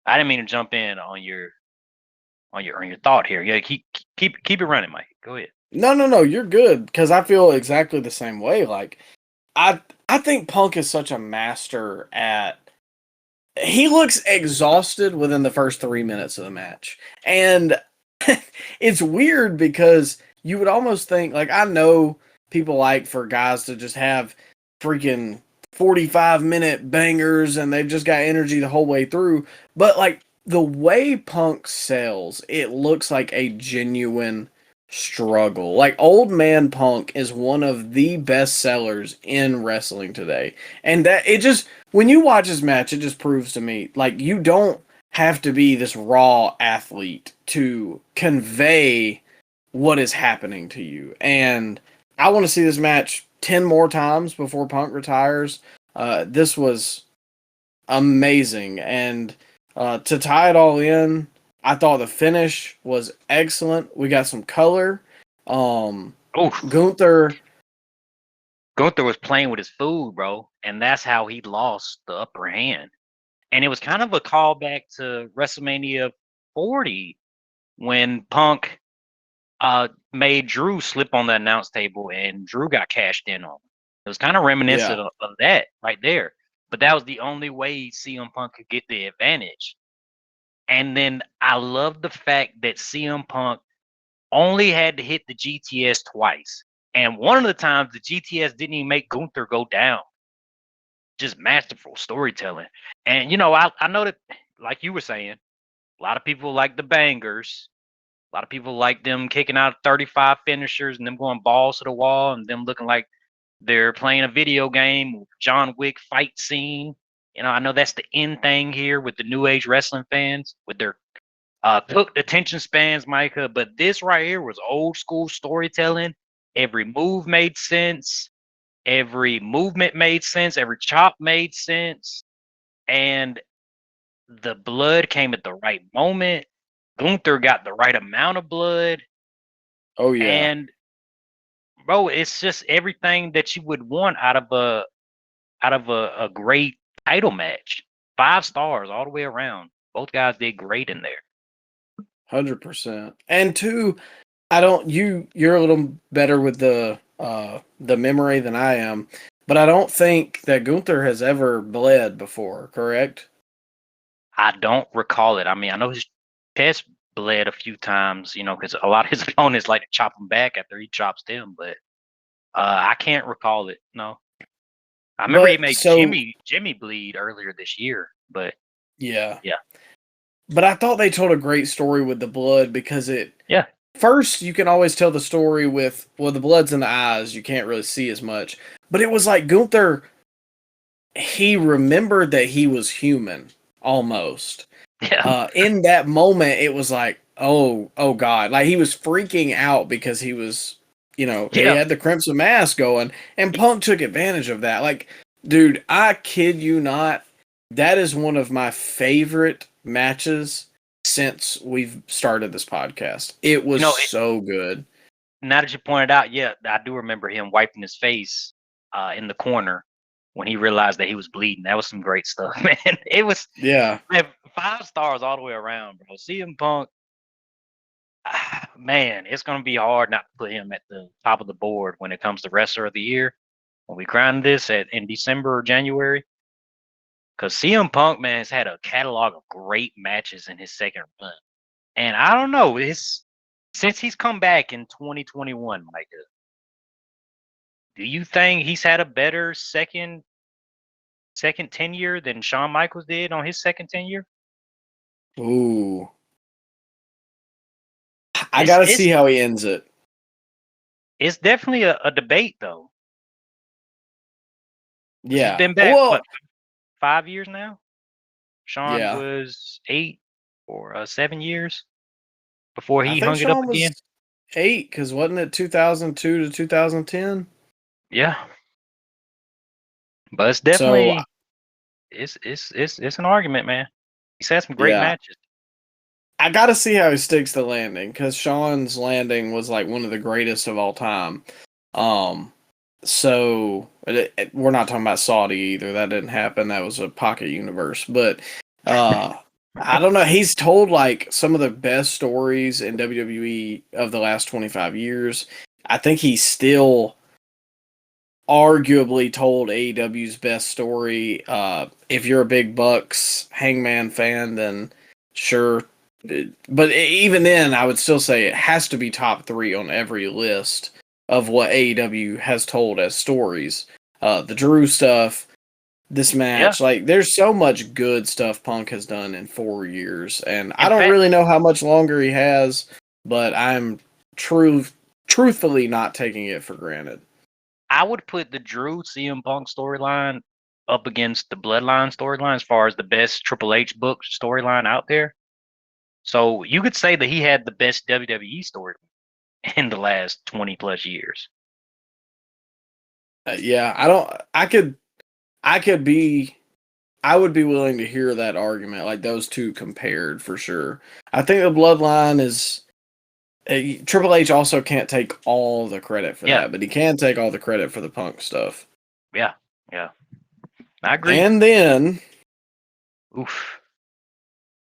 I didn't mean to jump in on your thought here. Yeah, keep it running, Mike. Go ahead. No, you're good because I feel exactly the same way. I think Punk is such a master at. He looks exhausted within the first 3 minutes of the match, and it's weird because you would almost think I know people like for guys to just have freaking 45-minute bangers and they've just got energy the whole way through. But the way Punk sells, it looks like a genuine struggle. Old man Punk is one of the best sellers in wrestling today. And that it just, when you watch his match, it just proves to me, you don't have to be this raw athlete to convey what is happening to you. And I want to see this match 10 more times before Punk retires. This was amazing. And to tie it all in, I thought the finish was excellent. We got some color. Gunther was playing with his food, bro. And that's how he lost the upper hand. And it was kind of a callback to WrestleMania 40 when Punk made Drew slip on the announce table and Drew got cashed in on. It was kind of reminiscent of that right there. But that was the only way CM Punk could get the advantage. And then I love the fact that CM Punk only had to hit the GTS twice. And one of the times the GTS didn't even make Gunther go down. Just masterful storytelling. And, I know that, like you were saying, a lot of people like the bangers. A lot of people like them kicking out 35 finishers and them going balls to the wall and them looking like they're playing a video game, John Wick fight scene. I know that's the in thing here with the new age wrestling fans with their cooked attention spans, Micah. But this right here was old school storytelling. Every move made sense. Every movement made sense. Every chop made sense. And the blood came at the right moment. Gunther got the right amount of blood. Oh yeah. And bro, it's just everything that you would want out of a great title match. 5 stars all the way around. Both guys did great in there. 100%. And two, I don't you're a little better with the memory than I am, but I don't think that Gunther has ever bled before, correct? I don't recall it. I mean, I know his chest bled a few times, because a lot of his opponents like to chop him back after he chops them, but I can't recall it. No. I remember he But made so Jimmy bleed earlier this year, but yeah. yeah. But I thought they told a great story with the blood because Yeah. first you can always tell the story with, well, the blood's in the eyes, you can't really see as much. But it was like Gunther, he remembered that he was human almost. Yeah. In that moment, it was like, oh God. Like he was freaking out because he was, he Yeah. had the Crimson Mask going, and Punk took advantage of that. Like, dude, I kid you not, that is one of my favorite matches since we've started this podcast. It was so good. Now that you pointed out, yeah, I do remember him wiping his face in the corner when he realized that he was bleeding. That was some great stuff, man. It was, Yeah. man, 5 stars all the way around, bro. CM Punk, man, it's gonna be hard not to put him at the top of the board when it comes to wrestler of the year. When we crown this in December or January, because CM Punk, man, has had a catalog of great matches in his second run, and I don't know, since he's come back in 2021, Micah. Do you think he's had a better second tenure than Shawn Michaels did on his second tenure? Ooh. I It's gotta see it's how he ends it. it's definitely a debate though, because he's Yeah. been back Well, what 5 years now. Shawn yeah. was 8 or 7 years before I he think hung it up Sean again. was 8, because wasn't it 2002 to 2010? Yeah, but it's So, definitely it's an argument, man. He's had some great yeah. matches. I gotta see how he sticks the landing, because Sean's landing was like one of the greatest of all time. Um, so we're not talking about Saudi either. That didn't happen. That was a pocket universe. But I don't know. He's told like some of the best stories in WWE of the last 25 years. I think he's still arguably told AEW's best story. If you're a big Bucks Hangman fan, then sure. But even then, I would still say it has to be top 3 on every list of what AEW has told as stories. The Drew stuff, this Yeah. match, like there's so much good stuff Punk has done in 4 years, and I In don't fact, really know how much longer he has, but I'm truthfully not taking it for granted. I would put the Drew CM Punk storyline up against the Bloodline storyline as far as the best Triple H book storyline out there. So you could say that he had the best WWE story in the last 20 plus years. Yeah, I don't. I could be. I would be willing to hear that argument, like those two compared for sure. I think the Bloodline is. Triple H also can't take all the credit for Yeah, that, but he can take all the credit for the Punk stuff. yeah, yeah. I agree. And then Oof.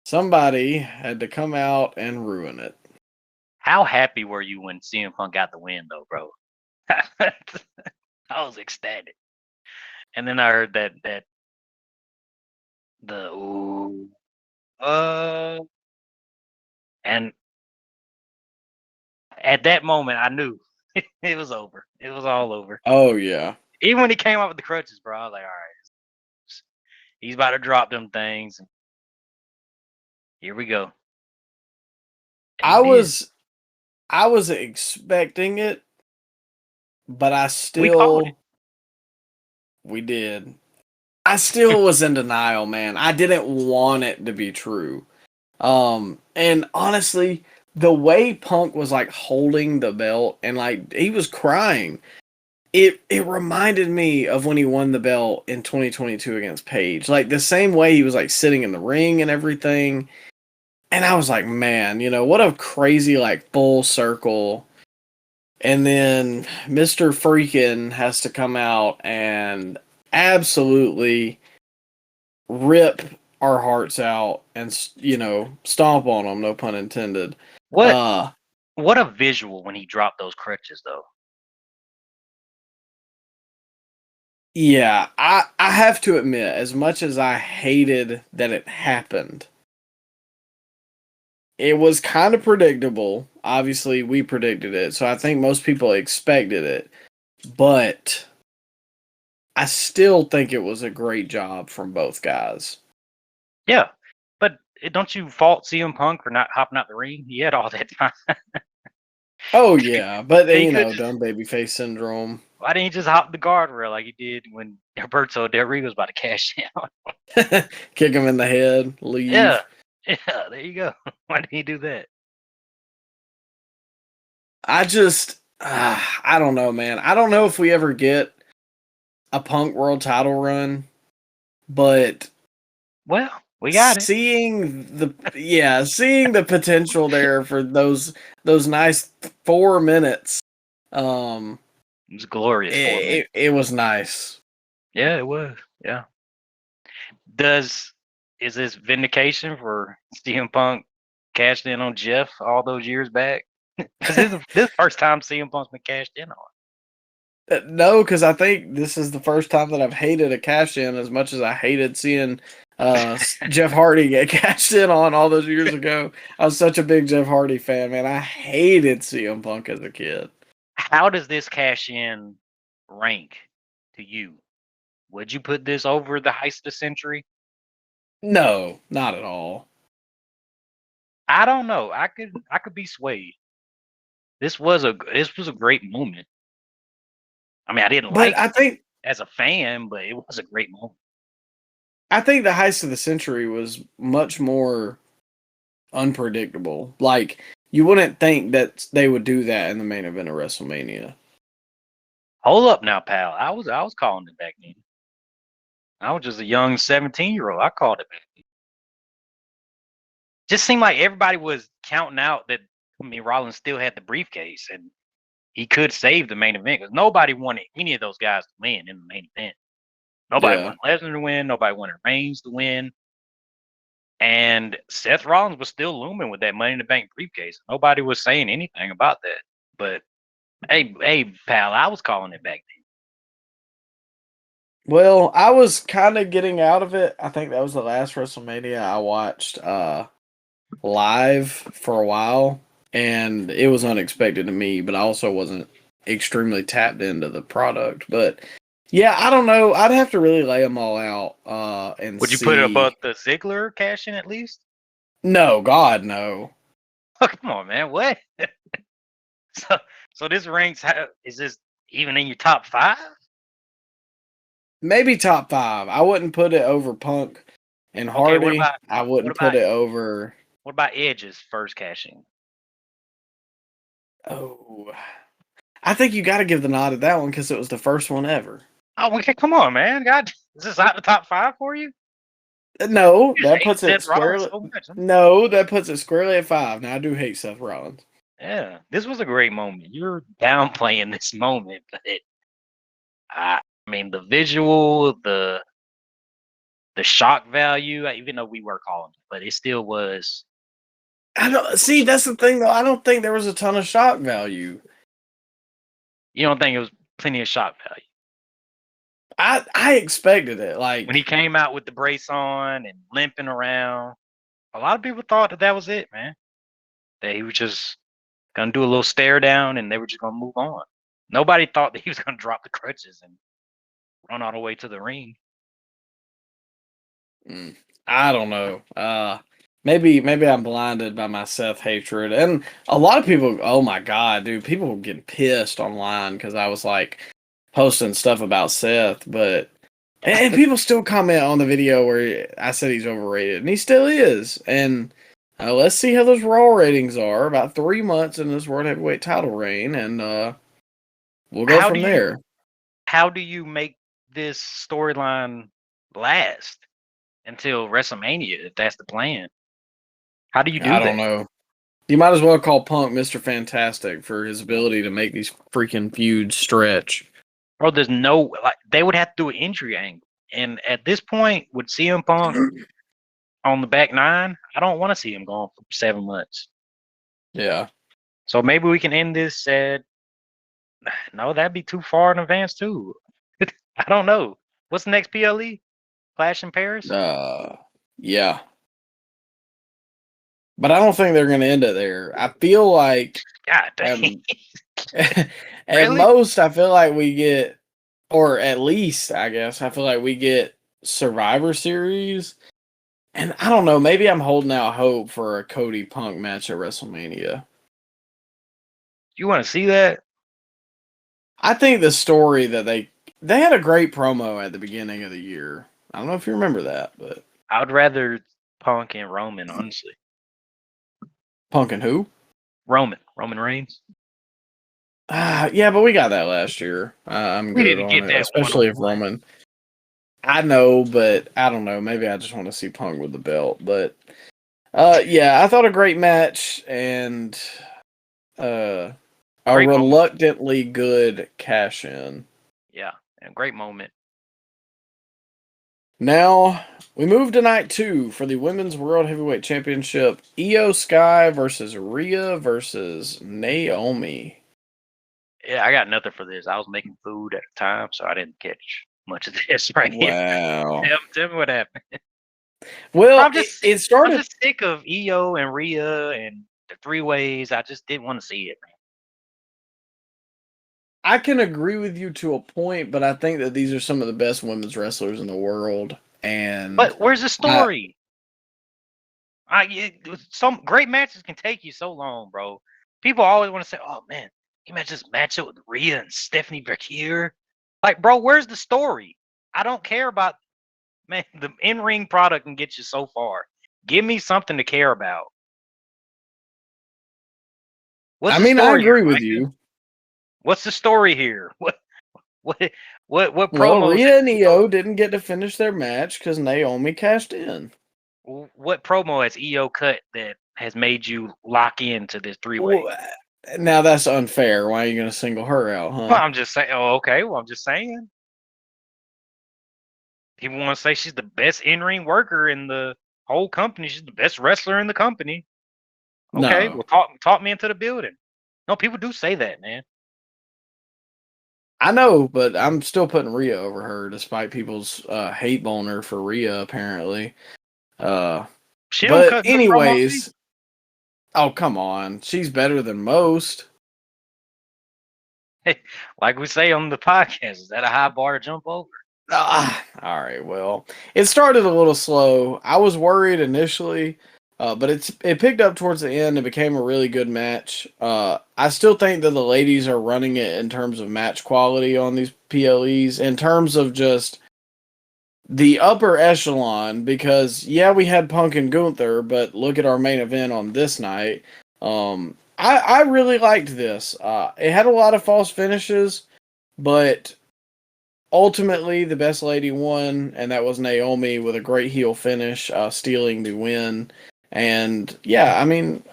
somebody had to come out and ruin it. How happy were you when CM Punk got the win, though, bro? I was ecstatic. And then I heard that the ooh, and at that moment I knew it was over. It was all over. Oh yeah. Even when he came out with the crutches, bro, I was like, all right, he's about to drop them things. Here we go. And he I did. was expecting it, but We called it. we did. I still was in denial, man. I didn't want it to be true. And honestly, the way Punk was like holding the belt and like he was crying. it reminded me of when he won the belt in 2022 against Paige. Like the same way he was like sitting in the ring and everything. And I was like, man, what a crazy like full circle. And then Mr. Freakin has to come out and absolutely rip our hearts out and stomp on them, no pun intended. What a visual when he dropped those crutches though. Yeah, I have to admit, as much as I hated that it happened, it was kind of predictable. Obviously, we predicted it, so I think most people expected it. But I still think it was a great job from both guys. Yeah, but don't you fault CM Punk for not hopping out the ring? He had all that time. Oh yeah, but He dumb babyface syndrome. Why didn't he just hop the guardrail like he did when Alberto Del Rio was about to cash out? Kick him in the head, leave. Yeah, there you go. Why didn't he do that? I don't know, man. I don't know if we ever get a Punk World Title run, but well, we got seeing the potential there for those nice 4 minutes. It was glorious. It was nice. Yeah, it was. Yeah. Is this vindication for CM Punk cashed in on Jeff all those years back? Because this is the first time CM Punk's been cashed in on. No, because I think this is the first time that I've hated a cash in as much as I hated seeing Jeff Hardy get cashed in on all those years ago. I was such a big Jeff Hardy fan, man. I hated CM Punk as a kid. How does this cash in rank to you? Would you put this over the heist of the century? No, not at all. I don't know. I could be swayed. This was a great moment. I mean, I didn't like it as a fan, but it was a great moment. I think the heist of the century was much more unpredictable. Like, you wouldn't think that they would do that in the main event of WrestleMania. Hold up now, pal. I was calling it back then. I was just a young 17-year-old. I called it back then. Just seemed like everybody was counting out that Rollins still had the briefcase and he could save the main event because nobody wanted any of those guys to win in the main event. Nobody wanted Lesnar to win. Nobody wanted Reigns to win. And Seth Rollins was still looming with that Money in the Bank briefcase. Nobody was saying anything about that. But hey, pal, I was calling it back then. Well, I was kind of getting out of it. I think that was the last WrestleMania I watched live for a while, and it was unexpected to me, but I also wasn't extremely tapped into the product. But yeah, I don't know. I'd have to really lay them all out and Would you put it above the Ziggler cash in at least? No, God, no. Oh, come on, man. What? So this ranks. Is this even in your top 5? Maybe top 5. I wouldn't put it over Punk and Hardy. I wouldn't put it over. What about Edge's first cashing? Oh, I think you got to give the nod to that one because it was the first one ever. Oh, okay, come on, man. God, is this out the top 5 for you? No, that puts it squarely. No, that puts it squarely at 5. Now I do hate Seth Rollins. Yeah, this was a great moment. You're downplaying this moment, but I mean, the visual, the shock value, even though we were calling it, but it still was. I don't see. That's the thing, though. I don't think there was a ton of shock value. You don't think it was plenty of shock value? I expected it. Like when he came out with the brace on and limping around, a lot of people thought that was it, man. That he was just gonna do a little stare down and they were just gonna move on. Nobody thought that he was gonna drop the crutches and run all the way to the ring. I don't know. Maybe I'm blinded by my Seth hatred, and a lot of people. Oh my god, dude! People were getting pissed online because I was like posting stuff about Seth, and people still comment on the video where I said he's overrated, and he still is. And let's see how those Raw ratings are about 3 months in this World Heavyweight title reign, and we'll go from there. how do you make this storyline last until WrestleMania if that's the plan? How do you do I that? don't know. You might as well call Punk Mr. Fantastic for his ability to make these freaking feuds stretch. Bro, there's no like they would have to do an injury angle. And at this point, with CM Punk on the back nine, I don't want to see him gone for 7 months. Yeah. So maybe we can end this at no, that'd be too far in advance too. I don't know. What's the next PLE? Clash in Paris? Yeah. But I don't think they're going to end it there. I feel like God dang. at Really? most, I feel like we get, or at least, I guess, I feel like we get Survivor Series. And I don't know, maybe I'm holding out hope for a Cody Punk match at WrestleMania. You want to see that? I think the story that they had a great promo at the beginning of the year. I don't know if you remember that, but I would rather Punk and Roman, honestly. Punk and who? Roman Reigns. Yeah, but we got that last year. I'm We good didn't on get it, that especially if 1-on-1. Roman. I know, but I don't know. Maybe I just want to see Punk with the belt. But yeah, I thought a great match and a Great moment. reluctantly good cash in. Yeah, and a great moment. Now we move to night 2 for the Women's World Heavyweight Championship. Io Sky versus Rhea versus Naomi. Yeah, I got nothing for this. I was making food at the time, so I didn't catch much of this right here. Wow. Tell me what happened. Well, it started. I'm just sick of Io and Rhea and the 3-ways. I just didn't want to see it, man. I can agree with you to a point, but I think that these are some of the best women's wrestlers in the world. And But where's the story? Some great matches can take you so long, bro. People always want to say, "Oh man, you might just match up with Rhea and Stephanie Berkier." Like, bro, where's the story? I don't care about man. The in-ring product can get you so far. Give me something to care about. What's I the mean, I story agree here, with Micah? you. What's the story here? What Well, promos? Rhea and Io didn't get to finish their match because Naomi cashed in. What promo has EO cut that has made you lock into this 3-way? Well, now that's unfair. Why are you going to single her out, huh? Well, I'm just saying. Oh, okay. Well, I'm just saying. People want to say she's the best in-ring worker in the whole company. She's the best wrestler in the company. Okay, No. well, talk me into the building. No, people do say that, man. I know, but I'm still putting Rhea over her, despite people's hate boner for Rhea, apparently. She don't But cut good promos. anyways, oh, come on. She's better than most. Hey, like we say on the podcast, is that a high bar to jump over? All right. Well, it started a little slow. I was worried initially, but it picked up towards the end and became a really good match. I still think that the ladies are running it in terms of match quality on these PLEs, in terms of just the upper echelon. Because yeah, we had Punk and Gunther, but look at our main event on this night. I really liked this. It had a lot of false finishes, but ultimately, the best lady won, and that was Naomi with a great heel finish, stealing the win. And yeah, I mean,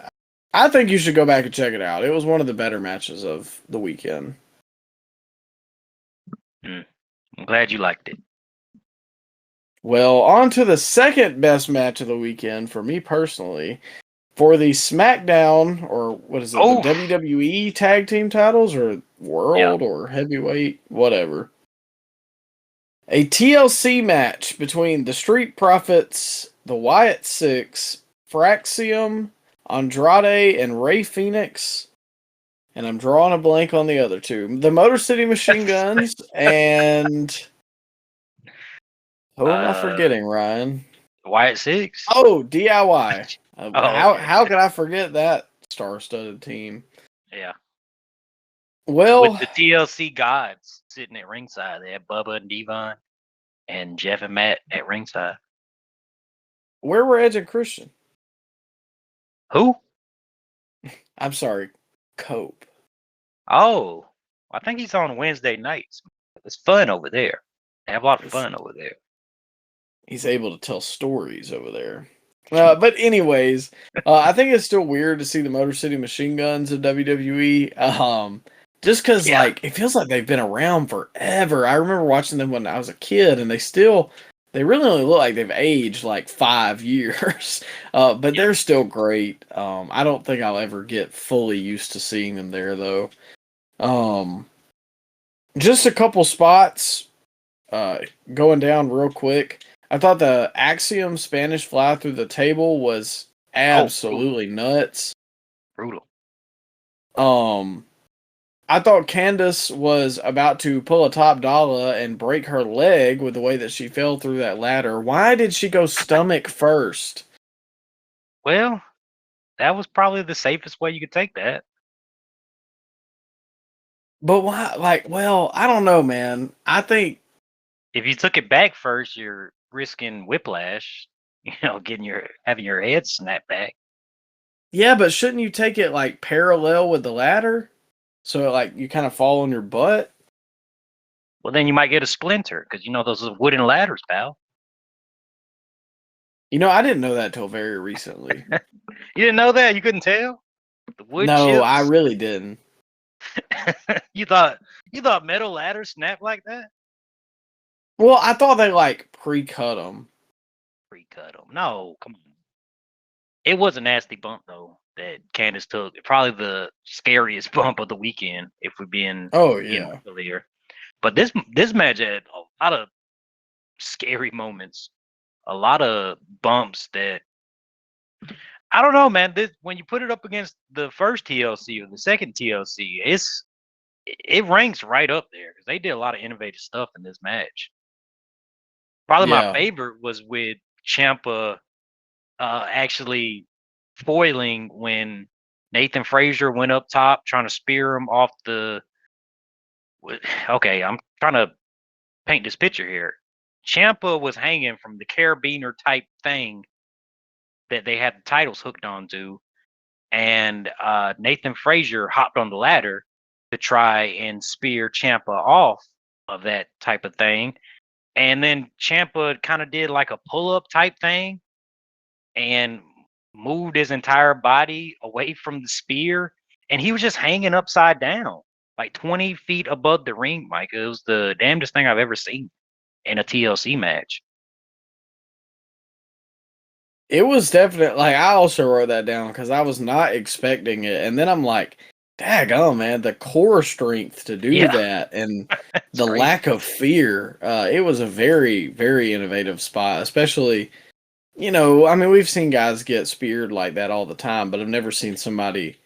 I think you should go back and check it out. It was one of the better matches of the weekend. I'm glad you liked it. Well, on to the second best match of the weekend for me personally. For the SmackDown, or what is it, Oh. the WWE tag team titles, or World, or Heavyweight, whatever. A TLC match between the Street Profits, the Wyatt Six, Fraxium, Andrade, and Ray Phoenix. And I'm drawing a blank on the other two. The Motor City Machine Guns and... Who am I forgetting, Ryan? Wyatt Six? Oh, DIY. Okay. How could I forget that star-studded team? Yeah. Well, With the TLC gods sitting at ringside. They had Bubba and Devon and Jeff and Matt at ringside. where were Edge and Christian? Who? I'm sorry, Cope. Oh, I think he's on Wednesday nights. It's fun over there. They have a lot of fun over there. He's able to tell stories over there. But anyways, I think it's still weird to see the Motor City Machine Guns of WWE. Just because like it feels like they've been around forever. I remember watching them when I was a kid, and they really only look like they've aged like 5 years. But they're still great. I don't think I'll ever get fully used to seeing them there though. Just a couple spots going down real quick. I thought the Axiom Spanish fly through the table was absolutely nuts. Brutal. I thought Candace was about to pull a top dollar and break her leg with the way that she fell through that ladder. Why did she go stomach first? Well, that was probably the safest way you could take that. But why? Like, well, I don't know, man. I think if you took it back first, you're risking whiplash. Having your head snapped back. Yeah, but shouldn't you take it like parallel with the ladder? So like you kind of fall on your butt? Well, then you might get a splinter because those are wooden ladders, pal. I didn't know that till very recently. You didn't know that? You couldn't tell? The wood chips? I really didn't. You thought metal ladders snap like that? Well, I thought they like pre-cut them. Pre-cut them? No, come on. It was a nasty bump though that Candace took. Probably the scariest bump of the weekend, if we're being clear. But this match had a lot of scary moments, a lot of bumps that I don't know, man. When you put it up against the first TLC or the second TLC, it ranks right up there because they did a lot of innovative stuff in this match. Probably my favorite was with Ciampa actually foiling when Nathan Frazier went up top trying to spear him off the. Okay, I'm trying to paint this picture here. Ciampa was hanging from the carabiner type thing that they had the titles hooked onto, and Nathan Frazier hopped on the ladder to try and spear Ciampa off of that type of thing. And then Ciampa kind of did like a pull-up type thing and moved his entire body away from the spear, and he was just hanging upside down, like 20 feet above the ring, Mike. It was the damnedest thing I've ever seen in a TLC match. It was definitely, like, I also wrote that down because I was not expecting it. And then I'm like, daggone, man, the core strength to do that and the crazy. lack of fear. It was a very, very innovative spot, especially, we've seen guys get speared like that all the time, but I've never seen somebody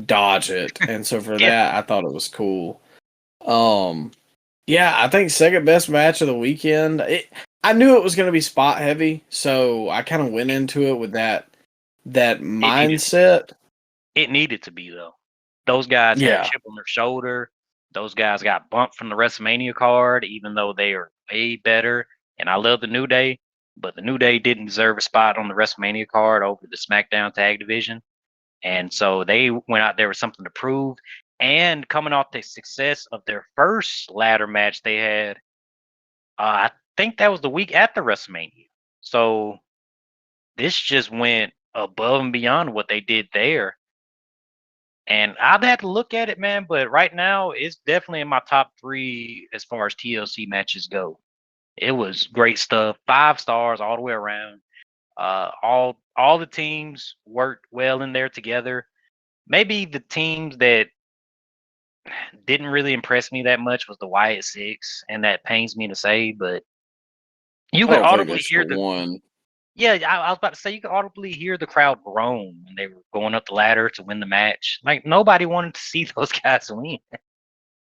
dodge it. And so for that, I thought it was cool. I think second best match of the weekend. I knew it was going to be spot heavy, so I kind of went into it with that mindset. It needed to be, though. Those guys had a chip on their shoulder. Those guys got bumped from the WrestleMania card, even though they are way better. And I love the New Day, but the New Day didn't deserve a spot on the WrestleMania card over the SmackDown Tag Division. And so they went out there with something to prove. And coming off the success of their first ladder match they had, I think that was the week after WrestleMania. So this just went above and beyond what they did there. And I'd have to look at it, man, but right now it's definitely in my top 3 as far as TLC matches go. It was great stuff. 5 stars all the way around. All the teams worked well in there together. Maybe the teams that didn't really impress me that much was the Wyatt Six, and that pains me to say, but you could audibly hear the one. Yeah, I was about to say you could audibly hear the crowd groan when they were going up the ladder to win the match. Like nobody wanted to see those guys win.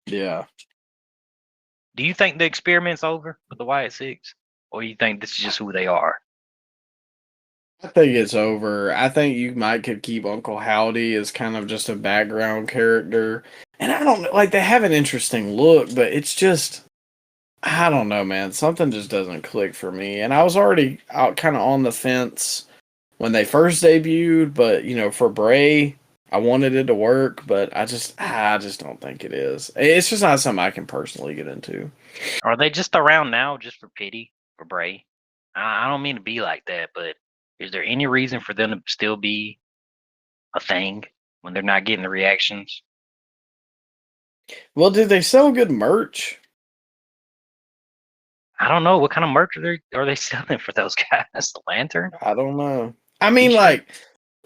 Yeah. Do you think the experiment's over with the Wyatt Six, or you think this is just who they are? I think it's over. I think you could keep Uncle Howdy as kind of just a background character. And I don't know, like, they have an interesting look, but it's just, I don't know, man. Something just doesn't click for me. And I was already out kind of on the fence when they first debuted, but, for Bray I wanted it to work, but I just don't think it is. It's just not something I can personally get into. Are they just around now just for pity for Bray? I don't mean to be like that, but is there any reason for them to still be a thing when they're not getting the reactions? Well, did they sell good merch? I don't know what kind of merch are they selling for those guys. The lantern, I don't know. I mean, T-shirt. like,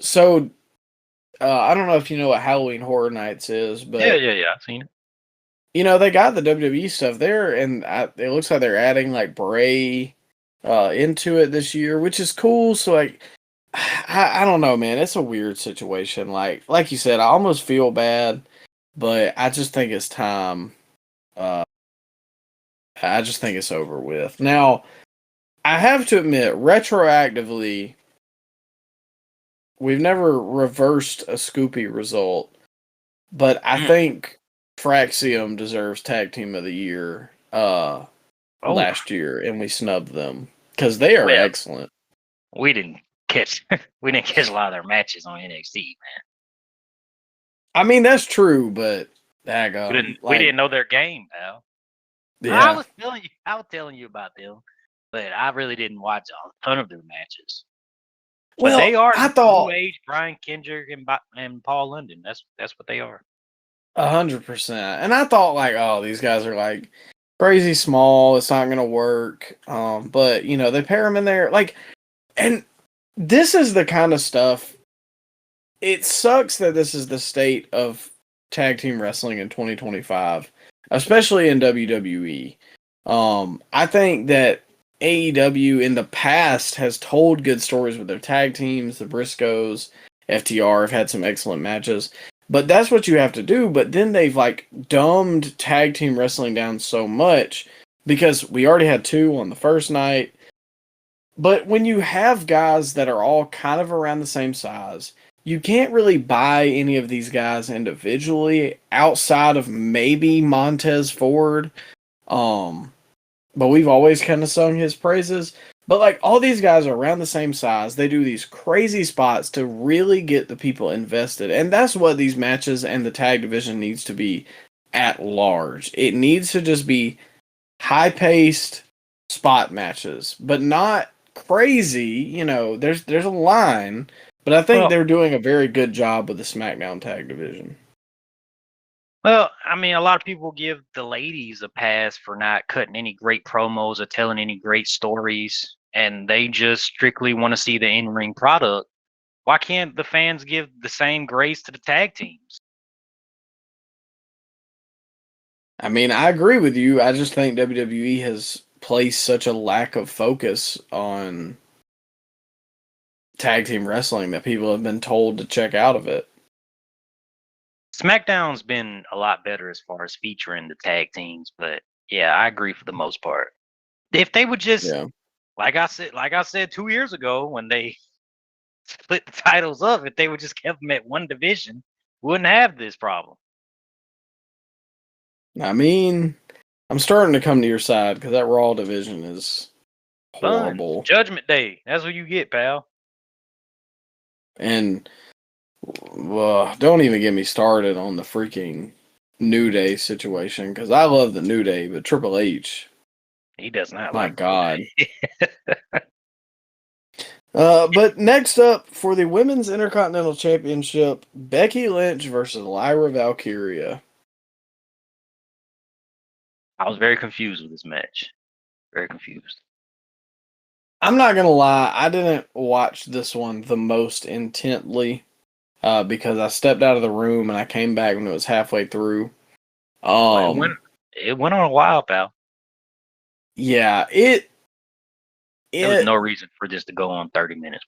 so I don't know if you know what Halloween Horror Nights is, Yeah, but yeah, yeah. I've seen it. they got the WWE stuff there, and it looks like they're adding like Bray into it this year, which is cool. So like, I don't know, man. It's a weird situation. Like you said, I almost feel bad, but I just think it's time. I just think it's over with. Now, I have to admit, retroactively, we've never reversed a Scoopy result, but I think Fraxium deserves Tag Team of the Year Oh, last year, and we snubbed them because they are well, excellent. we didn't catch we didn't catch a lot of their matches on NXT, man. I mean, that's true, but We didn't know their game, pal. yeah. I was telling you about them, but I really didn't watch a ton of their matches. But Well, they are I thought new age Brian Kendrick and Paul London. That's what they are. 100%, and I thought like, oh, these guys are like crazy small. It's not gonna work. But they pair them in there, like, and this is the kind of stuff. It sucks that this is the state of tag team wrestling in 2025, especially in WWE. I think that AEW in the past has told good stories with their tag teams. The Briscoes, FTR have had some excellent matches, but that's what you have to do. But then they've like dumbed tag team wrestling down so much because we already had two on the first night. But when you have guys that are all kind of around the same size, you can't really buy any of these guys individually outside of maybe Montez Ford. But we've always kind of sung his praises. But like all these guys are around the same size. They do these crazy spots to really get the people invested. And that's what these matches and the tag division needs to be at large. It needs to just be high-paced spot matches, but not crazy. There's a line, but I think they're doing a very good job with the SmackDown tag division. Well, I mean, a lot of people give the ladies a pass for not cutting any great promos or telling any great stories, and they just strictly want to see the in-ring product. Why can't the fans give the same grace to the tag teams? I mean, I agree with you. I just think WWE has placed such a lack of focus on tag team wrestling that people have been told to check out of it. SmackDown's been a lot better as far as featuring the tag teams, but yeah, I agree for the most part. If they would just, Yeah. like I said 2 years ago when they split the titles up, if they would just kept them at one division, we wouldn't have this problem. I mean, I'm starting to come to your side because that Raw division is horrible. Fun. Judgment Day. That's what you get, pal. And don't even get me started on the freaking New Day situation because I love the New Day, but Triple H, He does not my like God. But next up for the Women's Intercontinental Championship, Becky Lynch versus Lyra Valkyria. I was very confused with this match. Very confused. I'm not gonna lie, I didn't watch this one the most intently because I stepped out of the room and I came back when it was halfway through. It went on a while, pal. Yeah, There was no reason for this to go on 30 minutes.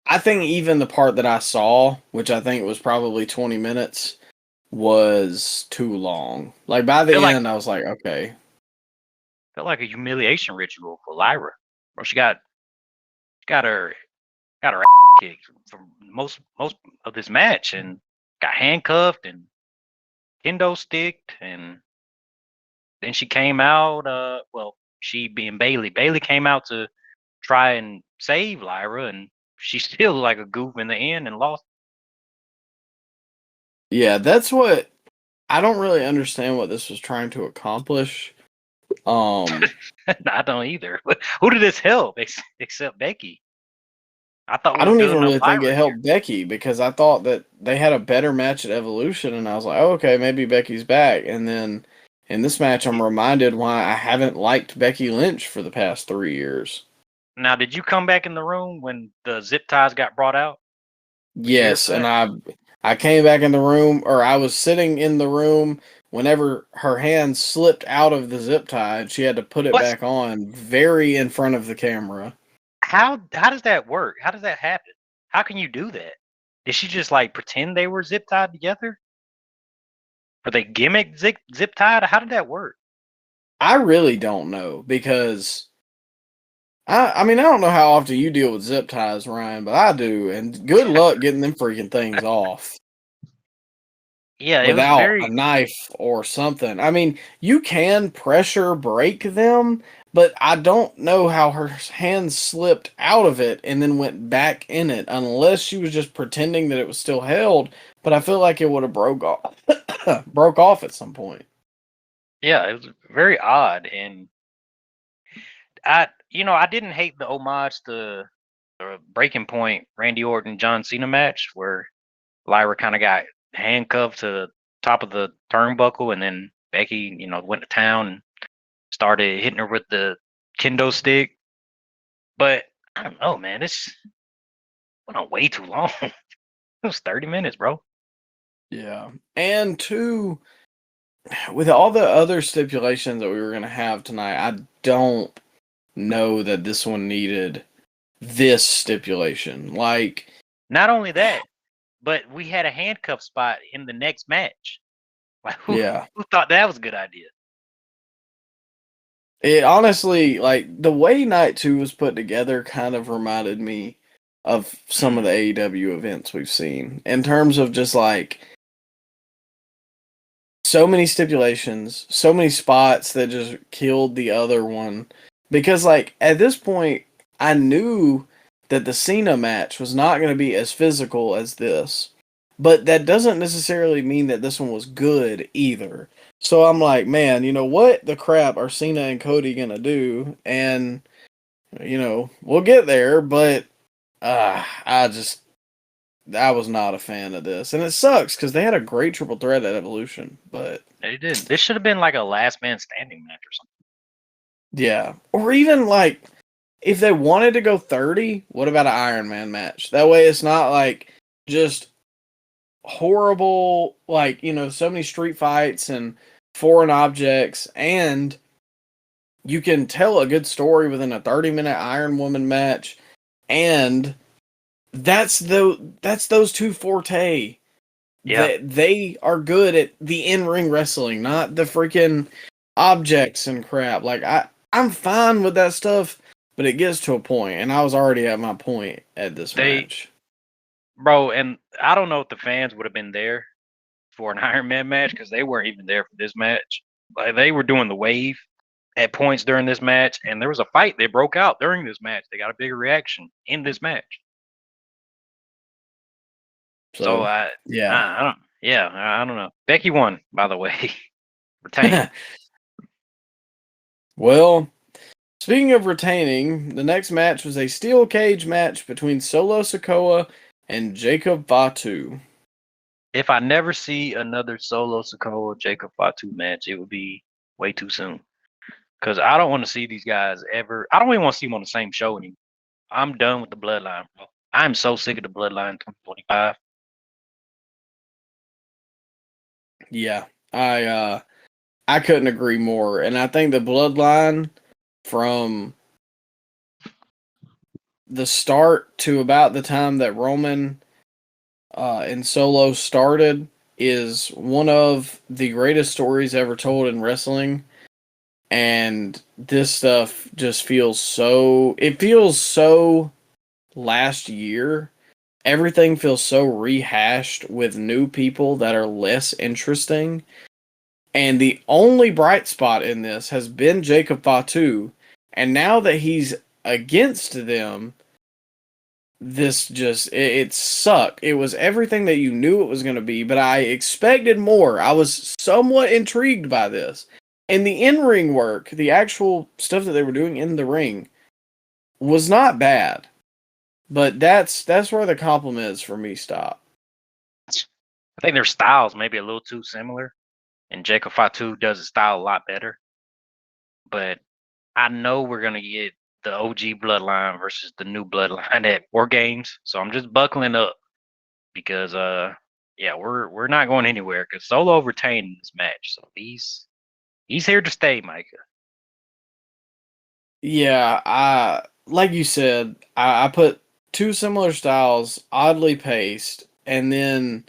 I think even the part that I saw, which I think was probably 20 minutes, was too long. Like by the end, I was like, okay. Felt like a humiliation ritual for Lyra. Bro, she got her ass kicked for most of this match and got handcuffed and kendo sticked, and then she came out, she being Bailey. Bailey came out to try and save Lyra, and she still like a goof in the end and lost. Yeah, that's what I don't really understand what this was trying to accomplish. I don't either. Who did this help except Becky? I thought I we was don't even building up really think Lyra it here. helped Becky because I thought that they had a better match at Evolution, and I was like, oh, okay, maybe Becky's back. And then in this match, I'm reminded why I haven't liked Becky Lynch for the past 3 years. Now, did you come back in the room when the zip ties got brought out? Were you here Yes, for and that? I came back in the room, or I was sitting in the room whenever her hand slipped out of the zip tie, and she had to put it What's back on, very in front of the camera. how does that work? How does that happen? How can you do that? Did she just like pretend they were zip tied together? Or they gimmick zip tied? How did that work? I really don't know because I mean I don't know how often you deal with zip ties, Ryan, but I do, and good luck getting them freaking things off Yeah, it was without a very knife or something. I mean, you can pressure break them, but I don't know how her hand slipped out of it and then went back in it unless she was just pretending that it was still held, but I feel like it would have broke off broke off at some point. yeah, it was very odd. And I didn't hate the homage to the Breaking Point Randy Orton John Cena match where Lyra kind of got handcuffed to the top of the turnbuckle, and then Becky, went to town and started hitting her with the kendo stick. But I don't know, man. This went on way too long. It was 30 minutes, bro. Yeah. And two, with all the other stipulations that we were going to have tonight, I don't know that this one needed this stipulation. Like, Not only that, but we had a handcuff spot in the next match. Like, who yeah. who thought that was a good idea? It honestly, like, the way Night 2 was put together kind of reminded me of some of the AEW events we've seen in terms of just like so many stipulations, so many spots that just killed the other one. Because, like, at this point, I knew that the Cena match was not going to be as physical as this. But that doesn't necessarily mean that this one was good either. So I'm like, man, you know what the crap are Cena and Cody going to do? And, we'll get there, but I was not a fan of this. And it sucks because they had a great triple threat at Evolution, but. They did. This should have been like a last man standing match or something. Yeah. Or even like if they wanted to go 30, what about an Iron Man match? That way it's not like just horrible, like, so many street fights and foreign objects, and you can tell a good story within a 30-minute Iron Woman match, and that's those two forte. Yeah. That they are good at the in-ring wrestling, not the freaking objects and crap. Like I'm fine with that stuff, but it gets to a point, and I was already at my point at this They match. Bro, and I don't know if the fans would have been there for an Iron Man match because they weren't even there for this match. Like they were doing the wave at points during this match, and there was a fight that broke out during this match. They got a bigger reaction in this match. So So yeah. I don't, yeah, I don't know. Becky won, by the way, retained. Well, speaking of retaining, the next match was a steel cage match between Solo Sikoa and Jacob Fatu. If I never see another Solo Sikoa Jacob Fatu match, it would be way too soon. Because I don't want to see these guys ever. I don't even want to see them on the same show anymore. I'm done with the bloodline, bro. I'm so sick of the bloodline 2025. Yeah, I couldn't agree more, and I think the bloodline from the start to about the time that Roman and Solo started is one of the greatest stories ever told in wrestling. And this stuff just feels so last year. Everything feels so rehashed with new people that are less interesting. And the only bright spot in this has been Jacob Fatu. And now that he's against them, this just it sucked. It was everything that you knew it was going to be, but I expected more. I was somewhat intrigued by this. And the in-ring work, the actual stuff that they were doing in the ring was not bad. But that's where the compliment for me stop. I think their styles maybe a little too similar, and Jacob Fatu does his style a lot better. But I know we're gonna get the OG bloodline versus the new bloodline at War Games, so I'm just buckling up because yeah, we're not going anywhere because Solo retained in this match, so he's here to stay, Micah. Yeah, like you said, I put two similar styles, oddly paced, and then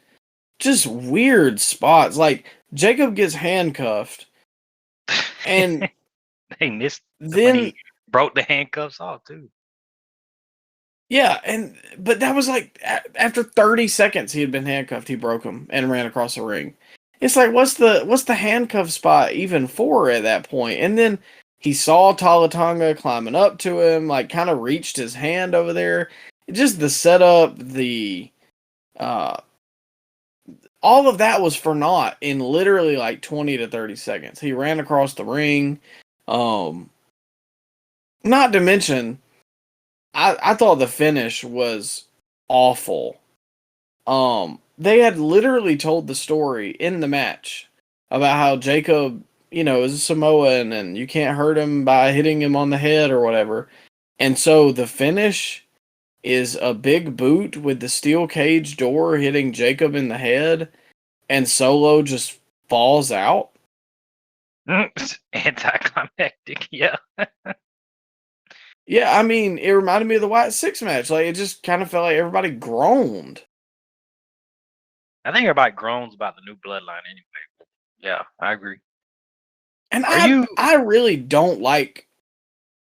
just weird spots. Like Jacob gets handcuffed, and They missed when then he broke the handcuffs off too. yeah, but that was like after 30 seconds he had been handcuffed, he broke them and ran across the ring. It's like what's the handcuff spot even for at that point? And then he saw Talatonga climbing up to him, like kind of reached his hand over there. Just the setup, the all of that was for naught in literally like 20 to 30 seconds. He ran across the ring. Not to mention, I thought the finish was awful. They had literally told the story in the match about how Jacob, is a Samoan and you can't hurt him by hitting him on the head or whatever. And so the finish is a big boot with the steel cage door hitting Jacob in the head, and Solo just falls out. Anticlimactic, yeah. Yeah, I mean, it reminded me of the White Six match. Like, it just kind of felt like everybody groaned. I think everybody groans about the new bloodline anyway. Yeah, I agree. And I really don't like.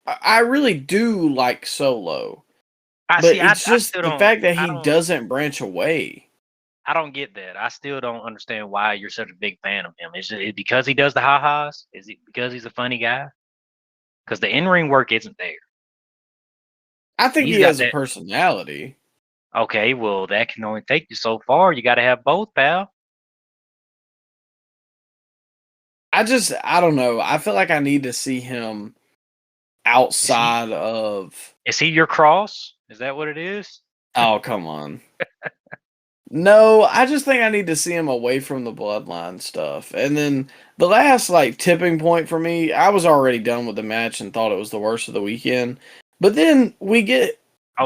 I really do like Solo, it's just the fact that he doesn't branch away. I don't get that. I still don't understand why you're such a big fan of him. Is it because he does the ha-has? Is it because he's a funny guy? Because the in-ring work isn't there. I think he has a personality. Okay, well, that can only take you so far. You got to have both, pal. I don't know. I feel like I need to see him outside of. Is he your cross? Is that what it is? Oh, come on. No, I just think I need to see him away from the bloodline stuff. And then the last tipping point for me, I was already done with the match and thought it was the worst of the weekend. But then we get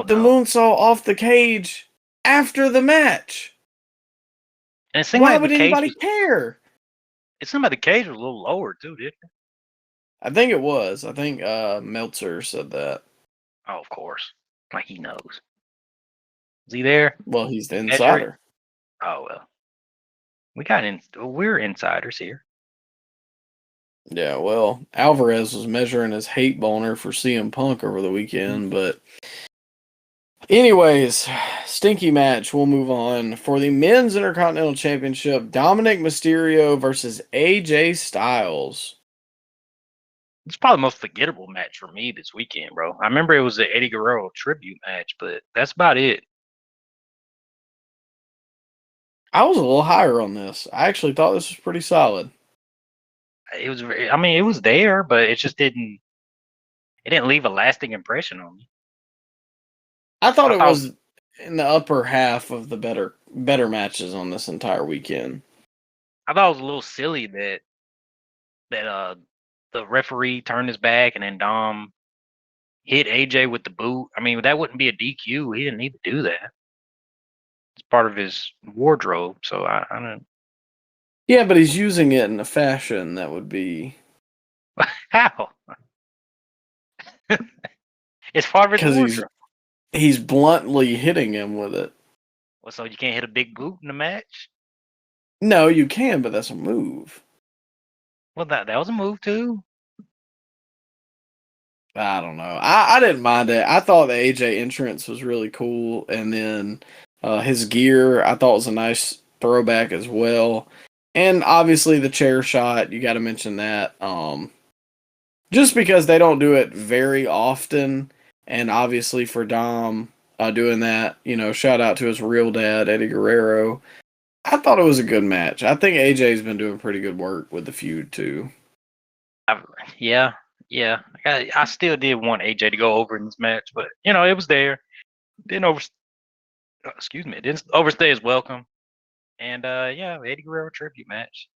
the moonsault off the cage after the match. And it Why would anybody care? It seemed like the cage was a little lower too, didn't it? I think it was. I think Meltzer said that. Oh, of course. Like he knows. Is he there? Well, he's the insider. Oh, well. We're insiders here. Yeah, well, Alvarez was measuring his hate boner for CM Punk over the weekend, but anyways, stinky match. We'll move on. For the Men's Intercontinental Championship, Dominic Mysterio versus AJ Styles. It's probably the most forgettable match for me this weekend, bro. I remember it was the Eddie Guerrero tribute match, but that's about it. I was a little higher on this. I actually thought this was pretty solid. It was it was there, but it just didn't leave a lasting impression on me. I thought it was in the upper half of the better matches on this entire weekend. I thought it was a little silly that the referee turned his back and then Dom hit AJ with the boot. I mean, that wouldn't be a DQ. He didn't need to do that. It's part of his wardrobe, so I don't. Yeah, but he's using it in a fashion that would be how? It's part of his wardrobe. He's bluntly hitting him with it. Well, so you can't hit a big boot in a match? No, you can, but that's a move. Well, that was a move too. I don't know. I didn't mind it. I thought the AJ entrance was really cool, and then his gear I thought was a nice throwback as well. And obviously the chair shot, you got to mention that. Just because they don't do it very often, and obviously for Dom, doing that. Shout out to his real dad, Eddie Guerrero. I thought it was a good match. I think AJ's been doing pretty good work with the feud too. Yeah. I still did want AJ to go over in this match, but it was there. Didn't didn't overstay his welcome. And Eddie Guerrero tribute match.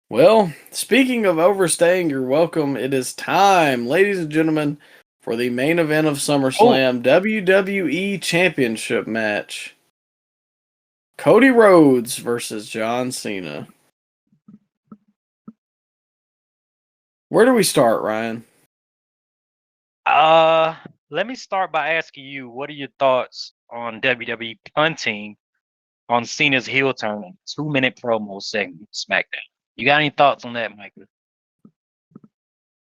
Well, speaking of overstaying your welcome, it is time, ladies and gentlemen, for the main event of SummerSlam WWE Championship match. Cody Rhodes versus John Cena. Where do we start, Ryan? Let me start by asking you, what are your thoughts on WWE punting on Cena's heel turn 2-minute promo segment SmackDown? You got any thoughts on that, Micah?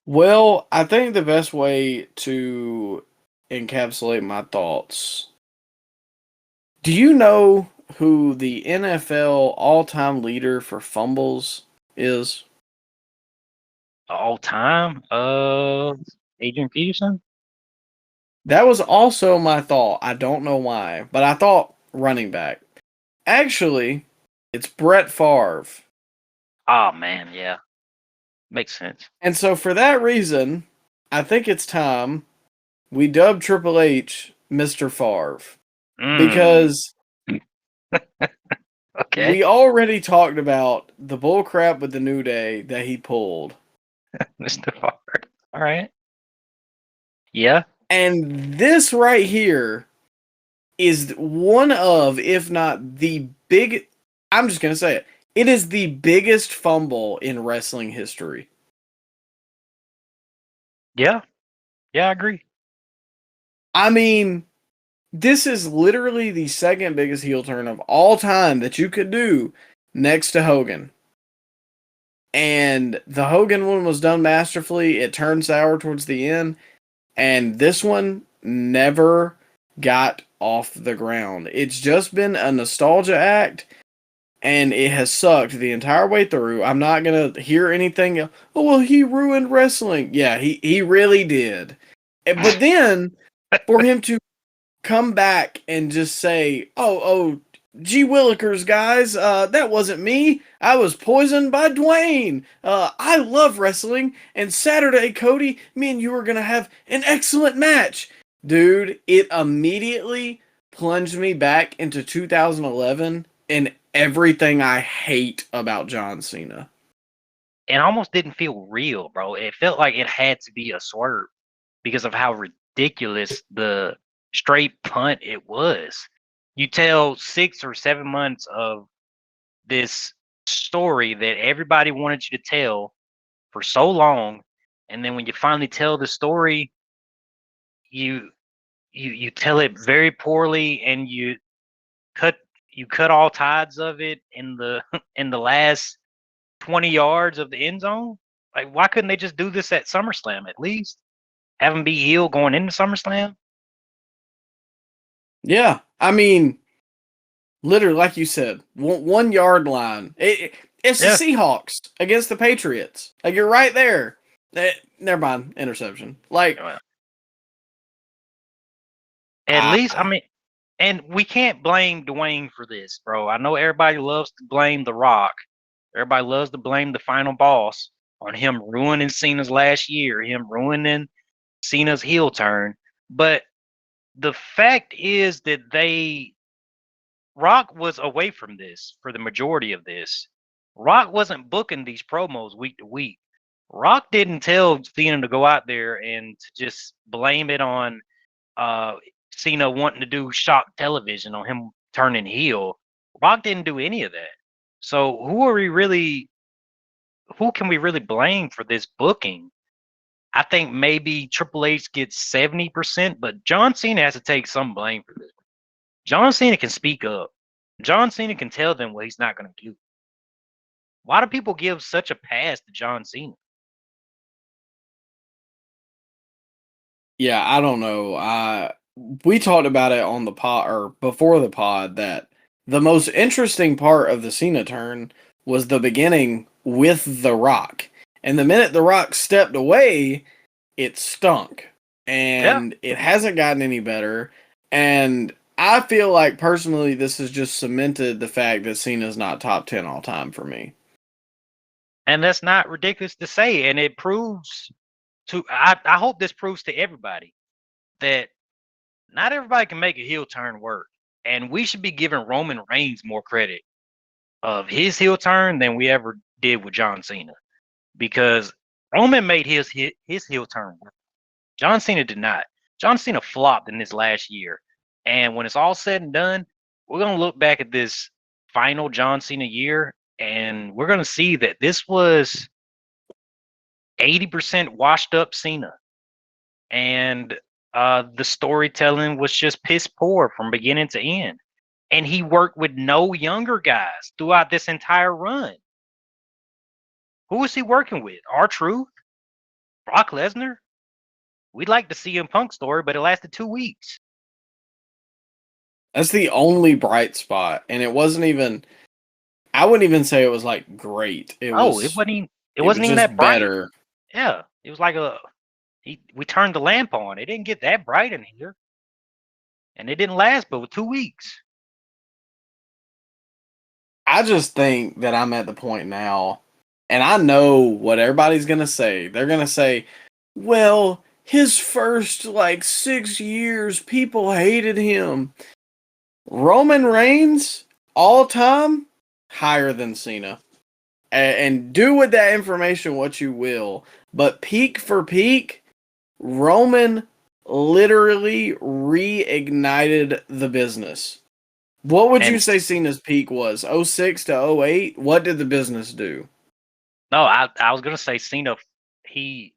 Well, I think the best way to encapsulate my thoughts. Do you know who the NFL all-time leader for fumbles is? All time? Adrian Peterson? That was also my thought. I don't know why, but I thought running back. Actually, it's Brett Favre. Oh man, yeah. Makes sense. And so for that reason, I think it's time we dub Triple H Mr. Favre. Because okay. We already talked about the bullcrap with the New Day that he pulled. Mr. Favre. All right. Yeah. And this right here is one of, if not the big, I'm just going to say it. It is the biggest fumble in wrestling history. Yeah. Yeah, I agree. I mean, this is literally the second biggest heel turn of all time that you could do next to Hogan. And the Hogan one was done masterfully. It turned sour towards the end. And this one never got off the ground. It's just been a nostalgia act. And it has sucked the entire way through. I'm not going to hear anything. Oh, well, he ruined wrestling. Yeah, he really did. But then, for him to come back and just say, oh, gee willikers, guys, that wasn't me. I was poisoned by Dwayne. I love wrestling. And Saturday, Cody, me and you are going to have an excellent match. Dude, it immediately plunged me back into 2011 and everything I hate about John Cena. It almost didn't feel real, bro. It felt like it had to be a swerve because of how ridiculous the straight punt it was. You tell 6 or 7 months of this story that everybody wanted you to tell for so long, and then when you finally tell the story, you tell it very poorly, and you cut all ties of it in the in the last 20 yards of the end zone. Like, why couldn't they just do this at SummerSlam at least? Have him be heel going into SummerSlam? Yeah, I mean, literally, like you said, 1 yard line. It's the Seahawks against the Patriots. Like, you're right there. Never mind, interception. Like, at least, I mean, and we can't blame Dwayne for this, bro. I know everybody loves to blame The Rock. Everybody loves to blame the final boss on him ruining Cena's last year, him ruining Cena's heel turn. But the fact is that Rock was away from this for the majority of this. Rock wasn't booking these promos week to week. Rock didn't tell Cena to go out there and to just blame it on Cena wanting to do shock television on him turning heel. Rock didn't do any of that. So who can we really blame for this booking? I think maybe Triple H gets 70%, but John Cena has to take some blame for this. John Cena can speak up. John Cena can tell them what he's not going to do. Why do people give such a pass to John Cena? Yeah, I don't know. We talked about it on the pod or before the pod that the most interesting part of the Cena turn was the beginning with The Rock. And the minute The Rock stepped away, it stunk. and it hasn't gotten any better. And I feel like personally, this has just cemented the fact that Cena's not top 10 all time for me. And that's not ridiculous to say. And it proves I hope this proves to everybody that not everybody can make a heel turn work. And we should be giving Roman Reigns more credit of his heel turn than we ever did with John Cena. Because Roman made his heel turn work. John Cena did not. John Cena flopped in this last year. And when it's all said and done, we're going to look back at this final John Cena year and we're going to see that this was 80% washed up Cena. And the storytelling was just piss poor from beginning to end. And he worked with no younger guys throughout this entire run. Who was he working with? R-Truth? Brock Lesnar? We'd like to see CM Punk story, but it lasted 2 weeks. That's the only bright spot. And it wasn't even, I wouldn't even say it was like great. It wasn't even that bright. Better. Yeah. It was like we turned the lamp on. It didn't get that bright in here. And it didn't last but 2 weeks. I just think that I'm at the point now, and I know what everybody's going to say. They're going to say, well, his first 6 years, people hated him. Roman Reigns, all time, higher than Cena. And do with that information what you will. But peak for peak, Roman literally reignited the business. What would you say Cena's peak was? 06 to 08? What did the business do? No, I was going to say Cena, he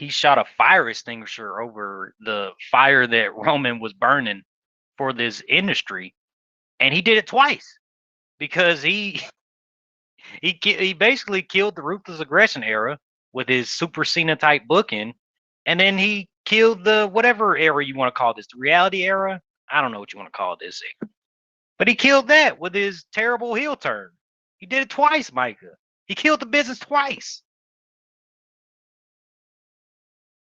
shot a fire extinguisher over the fire that Roman was burning for this industry. And he did it twice because he basically killed the Ruthless Aggression era with his Super Cena type booking. And then he killed the whatever era you want to call this, the reality era. I don't know what you want to call this. But he killed that with his terrible heel turn. He did it twice, Micah. He killed the business twice.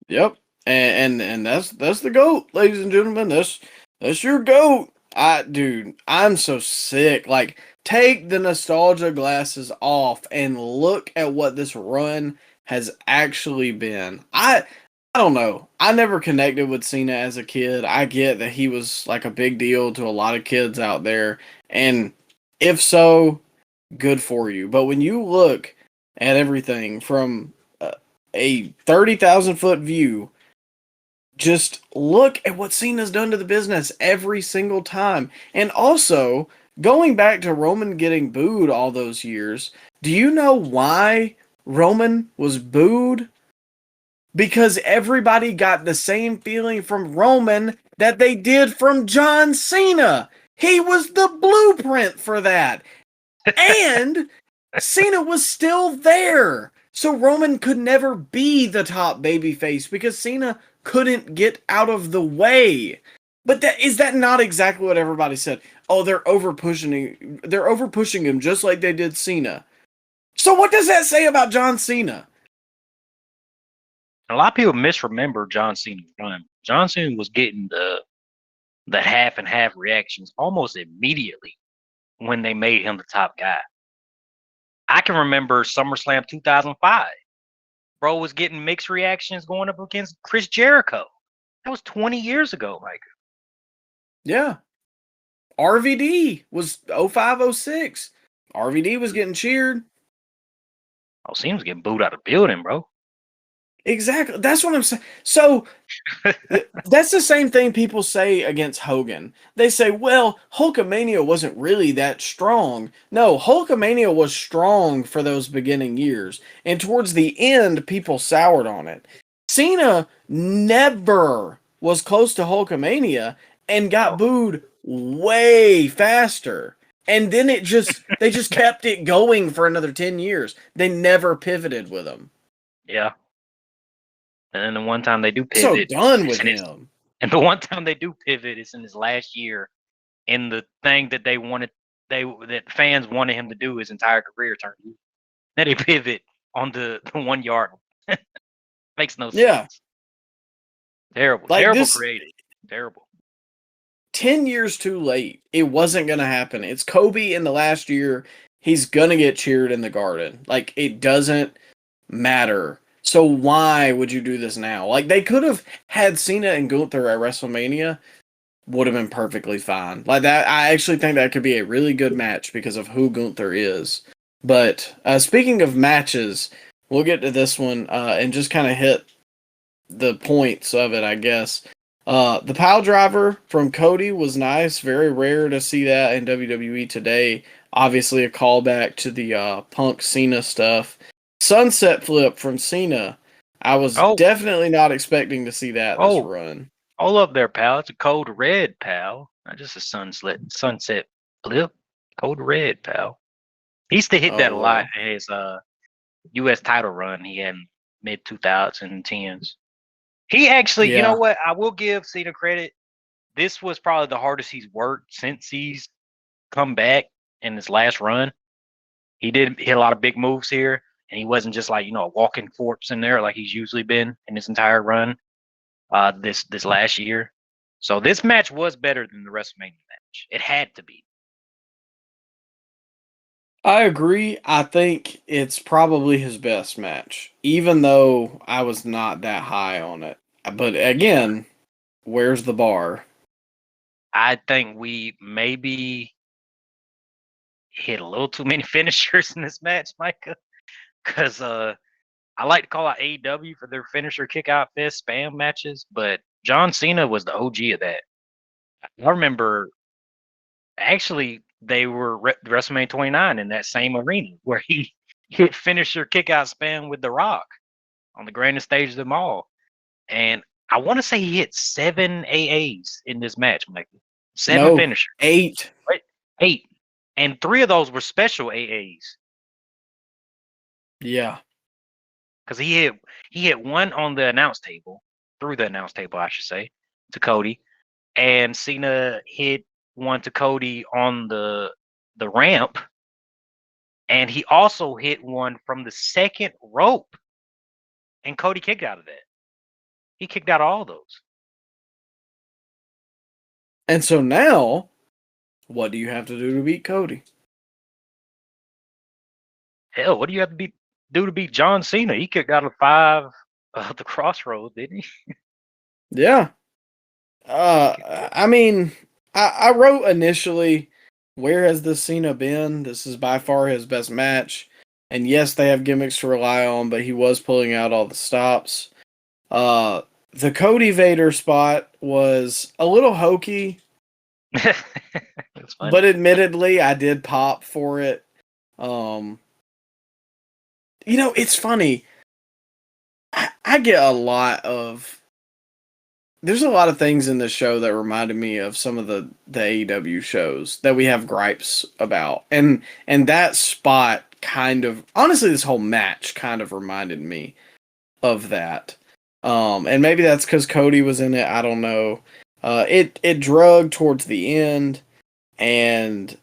Yep. And that's the GOAT, ladies and gentlemen. That's your GOAT. Dude, I'm so sick. Take the nostalgia glasses off and look at what this run has actually been. I don't know. I never connected with Cena as a kid. I get that he was a big deal to a lot of kids out there. And if so, good for you. But when you look at everything from a 30,000 foot view, just look at what Cena's done to the business every single time. And also, going back to Roman getting booed all those years, do you know why Roman was booed? Because everybody got the same feeling from Roman that they did from John Cena. He was the blueprint for that. And Cena was still there. So Roman could never be the top babyface because Cena couldn't get out of the way. But is that not exactly what everybody said? Oh, they're over pushing him just like they did Cena. So what does that say about John Cena? A lot of people misremember John Cena's run. John Cena was getting the half and half reactions almost immediately when they made him the top guy. I can remember SummerSlam 2005. Bro was getting mixed reactions going up against Chris Jericho. That was 20 years ago, Micah. Yeah. RVD was 05, 06. RVD was getting cheered. Oh, Cena was getting booed out of the building, bro. Exactly. That's what I'm saying. So that's the same thing people say against Hogan. They say, well, Hulkamania wasn't really that strong. No, Hulkamania was strong for those beginning years. And towards the end, people soured on it. Cena never was close to Hulkamania and got booed way faster. And then they just kept it going for another 10 years. They never pivoted with him. Yeah. And then the one time they do pivot, so done with him. And the one time they do pivot is in his last year, in the thing that that fans wanted him to do his entire career turn. Then they pivot on the 1 yard. Makes no sense. Terrible. Like Terrible this, creative. Terrible. 10 years too late. It wasn't going to happen. It's Kobe in the last year. He's going to get cheered in the Garden. Like, it doesn't matter. So why would you do this now? Like, they could have had Cena and Gunther at WrestleMania. Would have been perfectly fine. Like that, I actually think that could be a really good match because of who Gunther is. But speaking of matches, we'll get to this one and just kind of hit the points of it, I guess. The pile driver from Cody was nice. Very rare to see that in WWE today. Obviously, a callback to the Punk Cena stuff. Sunset flip from Cena. I was Oh, definitely not expecting to see that this oh, run. all up there, pal. It's a code red, pal. Not just a sunset flip. Code red, pal. He used to hit that Oh a lot well. in his US title run he had in mid 2010s. He actually, you know Yeah. what? I will give Cena credit. This was probably the hardest he's worked since he's come back in his last run. He did hit a lot of big moves here, and he wasn't just like, a walking corpse in there like he's usually been in his entire run this last year. So this match was better than the WrestleMania match. It had to be. I agree. I think it's probably his best match, even though I was not that high on it. But Yeah. again, where's the bar? I think we maybe hit a little too many finishers in this match, Micah. Because I like to call out AEW for their finisher kick out fist spam matches, but John Cena was the OG of that. I remember actually they were WrestleMania 29 in that same arena where he hit finisher kick out spam with The Rock on the grandest stage of them all. And I want to say he hit 7 AAs in this match, Michael. 7 No, finishers. 8. Wait, 8. And 3 of those were special AAs. Yeah. Because he hit one on the announce table, through the announce table, I should say, to Cody. And Cena hit one to Cody on the ramp. And he also hit one from the second rope. And Cody kicked out of that. He kicked out all those. And so now, what do you have to do to beat Cody? Hell, what do you have to do to beat John Cena? He kicked out of 5 the Crossroads, didn't he? Yeah. I mean, I wrote initially, where has this Cena been? This is by far his best match. And yes, they have gimmicks to rely on, but he was pulling out all the stops. The Cody Vader spot was a little hokey, That's funny. but admittedly, I did pop for it. It's funny. I get a lot of. There's a lot of things in this show that reminded me of some of the AEW shows that we have gripes about, and that spot kind of, honestly, this whole match kind of reminded me of that. And maybe that's because Cody was in it. I don't know. It drug towards the end, and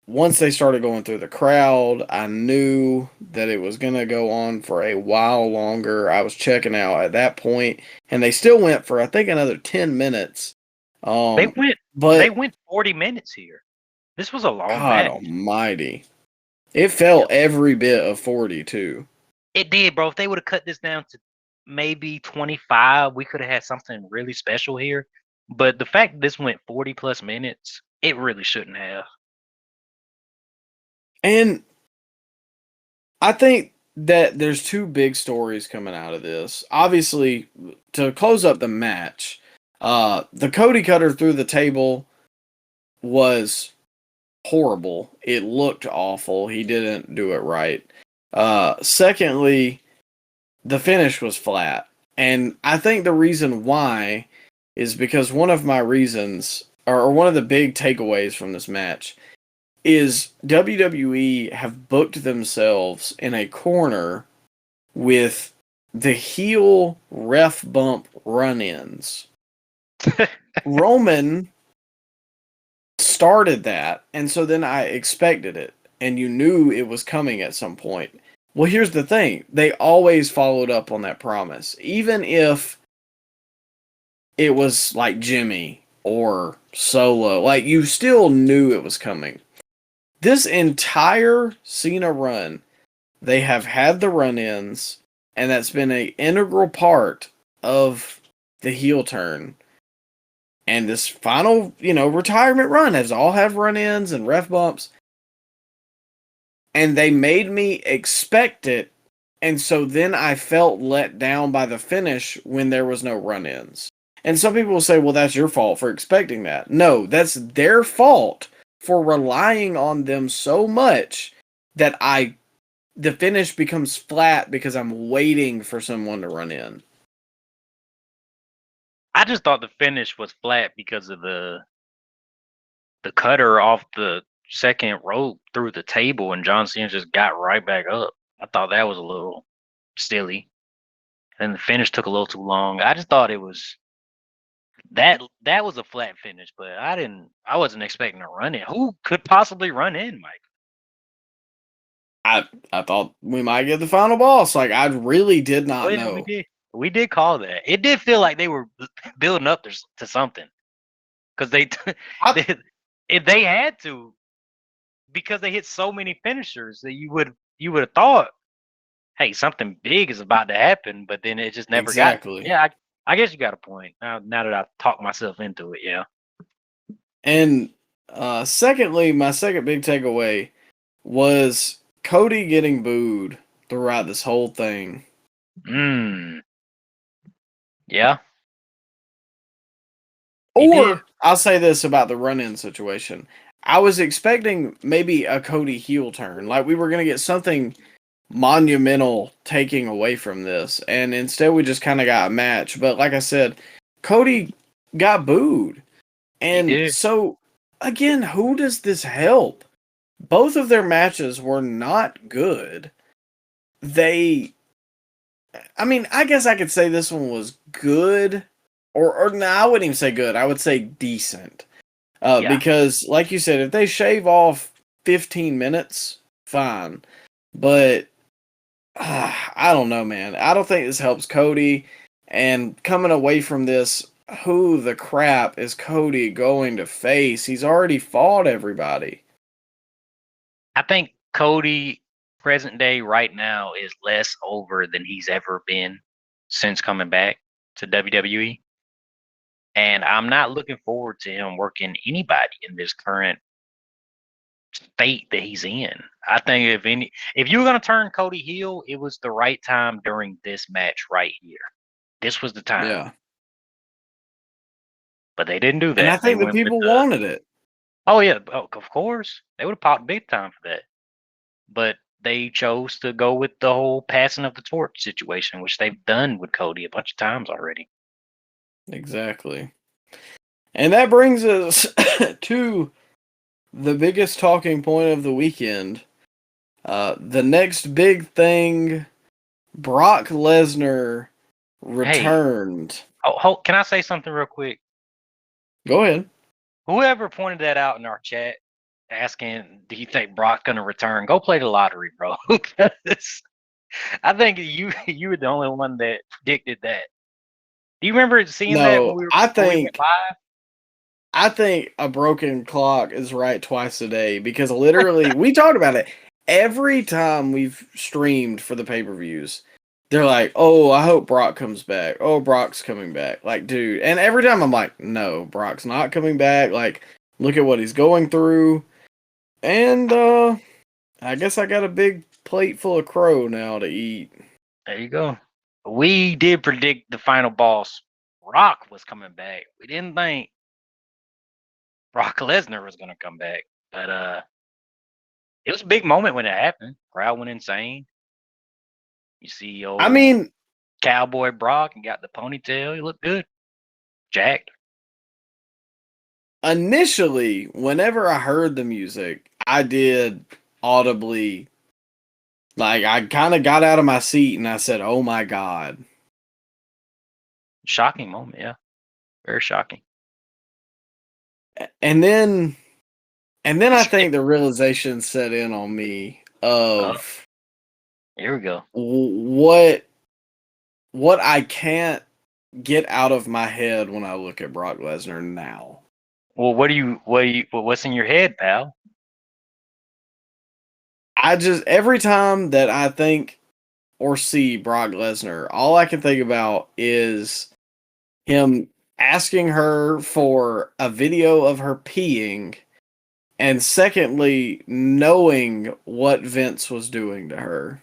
once they started going through the crowd, I knew that it was going to go on for a while longer. I was checking out at that point, and they still went for, I think, another 10 minutes. They went But 40 minutes here. This was a long God match. almighty. It felt every bit of 40 too. It did, bro. If they would have cut this down to maybe 25, we could have had something really special here. But the fact that this went 40 plus minutes, it really shouldn't have. And I think that there's two big stories coming out of this. Obviously, to close up the match, the Cody Cutter through the table was horrible. It looked awful. He didn't do it right. Secondly, the finish was flat. And I think the reason why is because one of my reasons, or one of the big takeaways from this match, is WWE have booked themselves in a corner with the heel ref bump run-ins. Roman started that, and so then I expected it, and you knew it was coming at some point. Well, here's the thing. They always followed up on that promise. Even if it was like Jimmy or Solo. Like, you still knew it was coming. This entire Cena run, they have had the run-ins, and that's been an integral part of the heel turn. And this final, retirement run has all had run-ins and ref bumps. And they made me expect it. And so then I felt let down by the finish when there was no run-ins. And some people will say, well, that's your fault for expecting that. No, that's their fault for relying on them so much that the finish becomes flat because I'm waiting for someone to run in. I just thought the finish was flat because of the cutter off the second rope through the table, and John Cena just got right back up. I thought that was a little silly. And the finish took a little too long. I just thought it was that was a flat finish, but I wasn't expecting a run in. Who could possibly run in, Mike? I thought we might get the final boss. Like, I really did not know. We did call that. It did feel like they were building up to something, because if they had to, because they hit so many finishers that you would have thought, hey, something big is about to happen, but then it just never Exactly. got. Yeah, I guess you got a point. Now that I've talked myself into it, yeah. And secondly, my second big takeaway was Cody getting booed throughout this whole thing. Yeah. Or I'll say this about the run-in situation. I was expecting maybe a Cody heel turn. Like, we were going to get something monumental taking away from this. And instead we just kind of got a match. But like I said, Cody got booed. And so, again, who does this help? Both of their matches were not good. I guess I could say this one was good. Or no, I wouldn't even say good. I would say decent. Because, like you said, if they shave off 15 minutes, fine. But, I don't know, man. I don't think this helps Cody. And coming away from this, who the crap is Cody going to face? He's already fought everybody. I think Cody, present day right now, is less over than he's ever been since coming back to WWE. And I'm not looking forward to him working anybody in this current state that he's in. I think if you were going to turn Cody heel, it was the right time during this match right here. This was the time. Yeah. But they didn't do that. And I think the people wanted it. Oh, yeah. Oh, of course. They would have popped big time for that. But they chose to go with the whole passing of the torch situation, which they've done with Cody a bunch of times already. Exactly. And that brings us to the biggest talking point of the weekend. The next big thing, Brock Lesnar returned. Hey. Oh, can I say something real quick? Go ahead. Whoever pointed that out in our chat, asking, do you think Brock's going to return? Go play the lottery, bro. I think you were the only one that predicted that. Do you remember seeing that when we went live? I think a broken clock is right twice a day, because literally, we talked about it. Every time we've streamed for the pay-per-views, they're like, oh, I hope Brock comes back. Oh, Brock's coming back. Like, dude. And every time I'm like, no, Brock's not coming back. Like, look at what he's going through. And I guess I got a big plate full of crow now to eat. There you go. We did predict the final boss, Brock, was coming back. We didn't think Brock Lesnar was going to come back. But it was a big moment when it happened. Crowd went insane. You see Cowboy Brock and got the ponytail. He looked good. Jacked. Initially, whenever I heard the music, I did audibly, like, I kind of got out of my seat and I said, oh my God. Shocking moment, yeah. Very shocking. And then I think the realization set in on me of here we go. What I can't get out of my head when I look at Brock Lesnar now. Well, what's in your head, pal? Every time that I think or see Brock Lesnar, all I can think about is him asking her for a video of her peeing, and secondly, knowing what Vince was doing to her.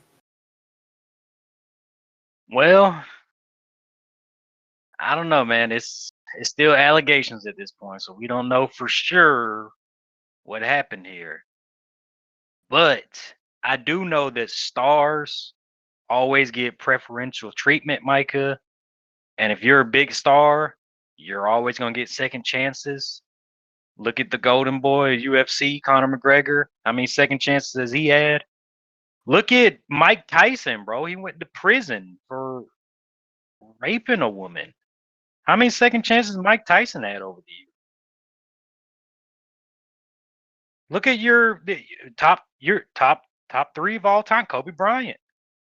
Well, I don't know, man. It's still allegations at this point, so we don't know for sure what happened here. But I do know that stars always get preferential treatment, Micah. And if you're a big star, you're always going to get second chances. Look at the Golden Boy, UFC, Conor McGregor. How many second chances has he had? Look at Mike Tyson, bro. He went to prison for raping a woman. How many second chances Mike Tyson had over the years? Look at your top three of all time, Kobe Bryant.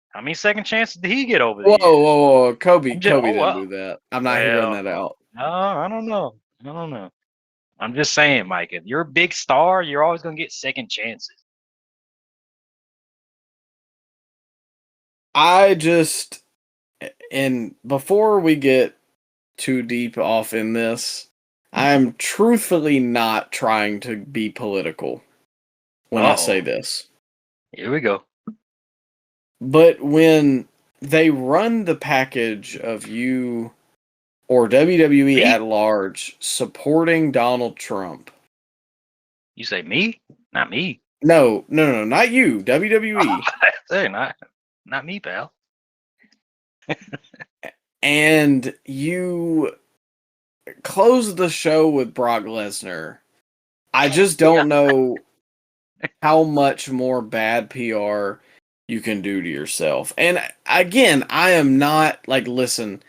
How many second chances did he get over the years? Whoa. Kobe Just, didn't do that. I'm not hearing that out. No, I don't know. I'm just saying, Mike, if you're a big star, you're always going to get second chances. And before we get too deep off in this, I'm truthfully not trying to be political when I say this. Here we go. But when they run the package of you or WWE at large supporting Donald Trump. You say me? Not me. No, not you. WWE. Say not me, pal. And you close the show with Brock Lesnar. I just don't know how much more bad PR you can do to yourself. And again, I am not like, listen,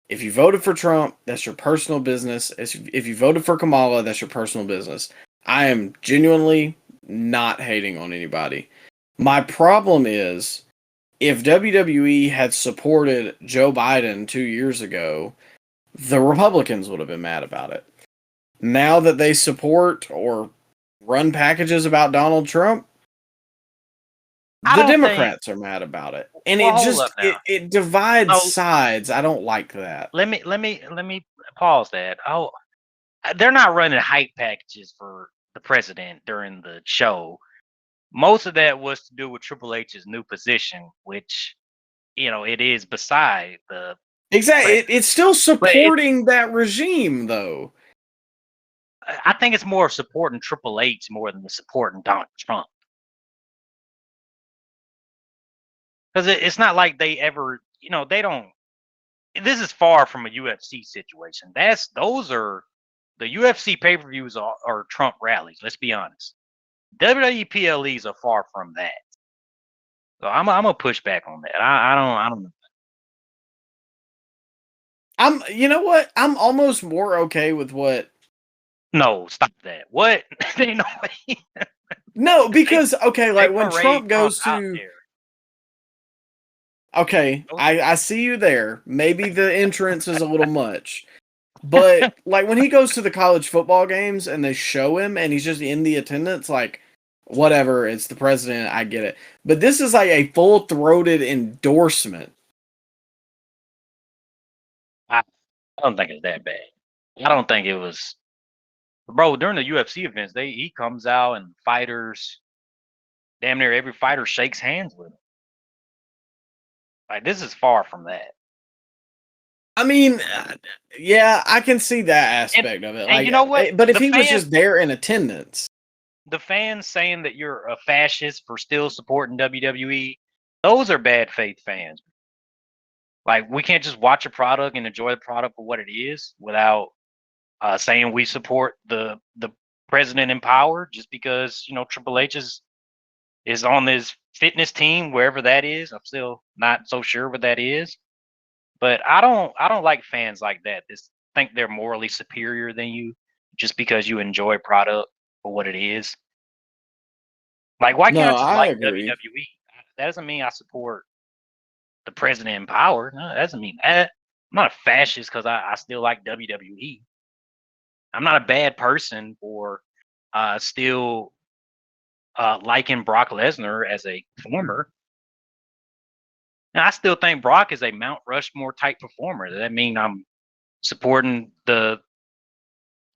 if you voted for Trump, that's your personal business. If you voted for Kamala, that's your personal business. I am genuinely not hating on anybody. My problem is, if WWE had supported Joe Biden 2 years ago, the Republicans would have been mad about it. Now that they support or run packages about Donald Trump, the Democrats are mad about it. And it divides sides. I don't like that. Let me pause that. Oh, they're not running hype packages for the president during the show. Most of that was to do with Triple H's new position, which, it is beside the exactly. It's still supporting that regime, though. I think it's more supporting Triple H more than the supporting Donald Trump. Because it's not like they ever, they don't. This is far from a UFC situation. Those are the UFC pay-per-views are Trump rallies. Let's be honest. WWE PLEs are far from that. So I'm gonna push back on that. I don't know. You know what? I'm almost more okay with what. No, stop that. What? No, because okay, like when Trump goes to. Okay, I see you there. Maybe the entrance is a little much. But like when he goes to the college football games and they show him and he's just in the attendance, like, whatever, it's the president, I get it. But this is like a full-throated endorsement. I don't think it's that bad. I don't think it was. Bro, during the UFC events, he comes out and fighters, damn near every fighter shakes hands with him. Like, this is far from that. I mean, yeah, I can see that aspect of it. Like, you know what? But if he was just there in attendance. The fans saying that you're a fascist for still supporting WWE, those are bad faith fans. Like, we can't just watch a product and enjoy the product for what it is without saying we support the president in power just because, Triple H is on this fitness team, wherever that is. I'm still not so sure what that is. But I don't like fans like that. Think they're morally superior than you just because you enjoy product for what it is. Like, why can't I just like WWE? That doesn't mean I support the president in power. No, that doesn't mean that. not a fascist because I still like WWE. I'm not a bad person for still liking Brock Lesnar as a performer. And I still think Brock is a Mount Rushmore type performer. Does that mean I'm supporting the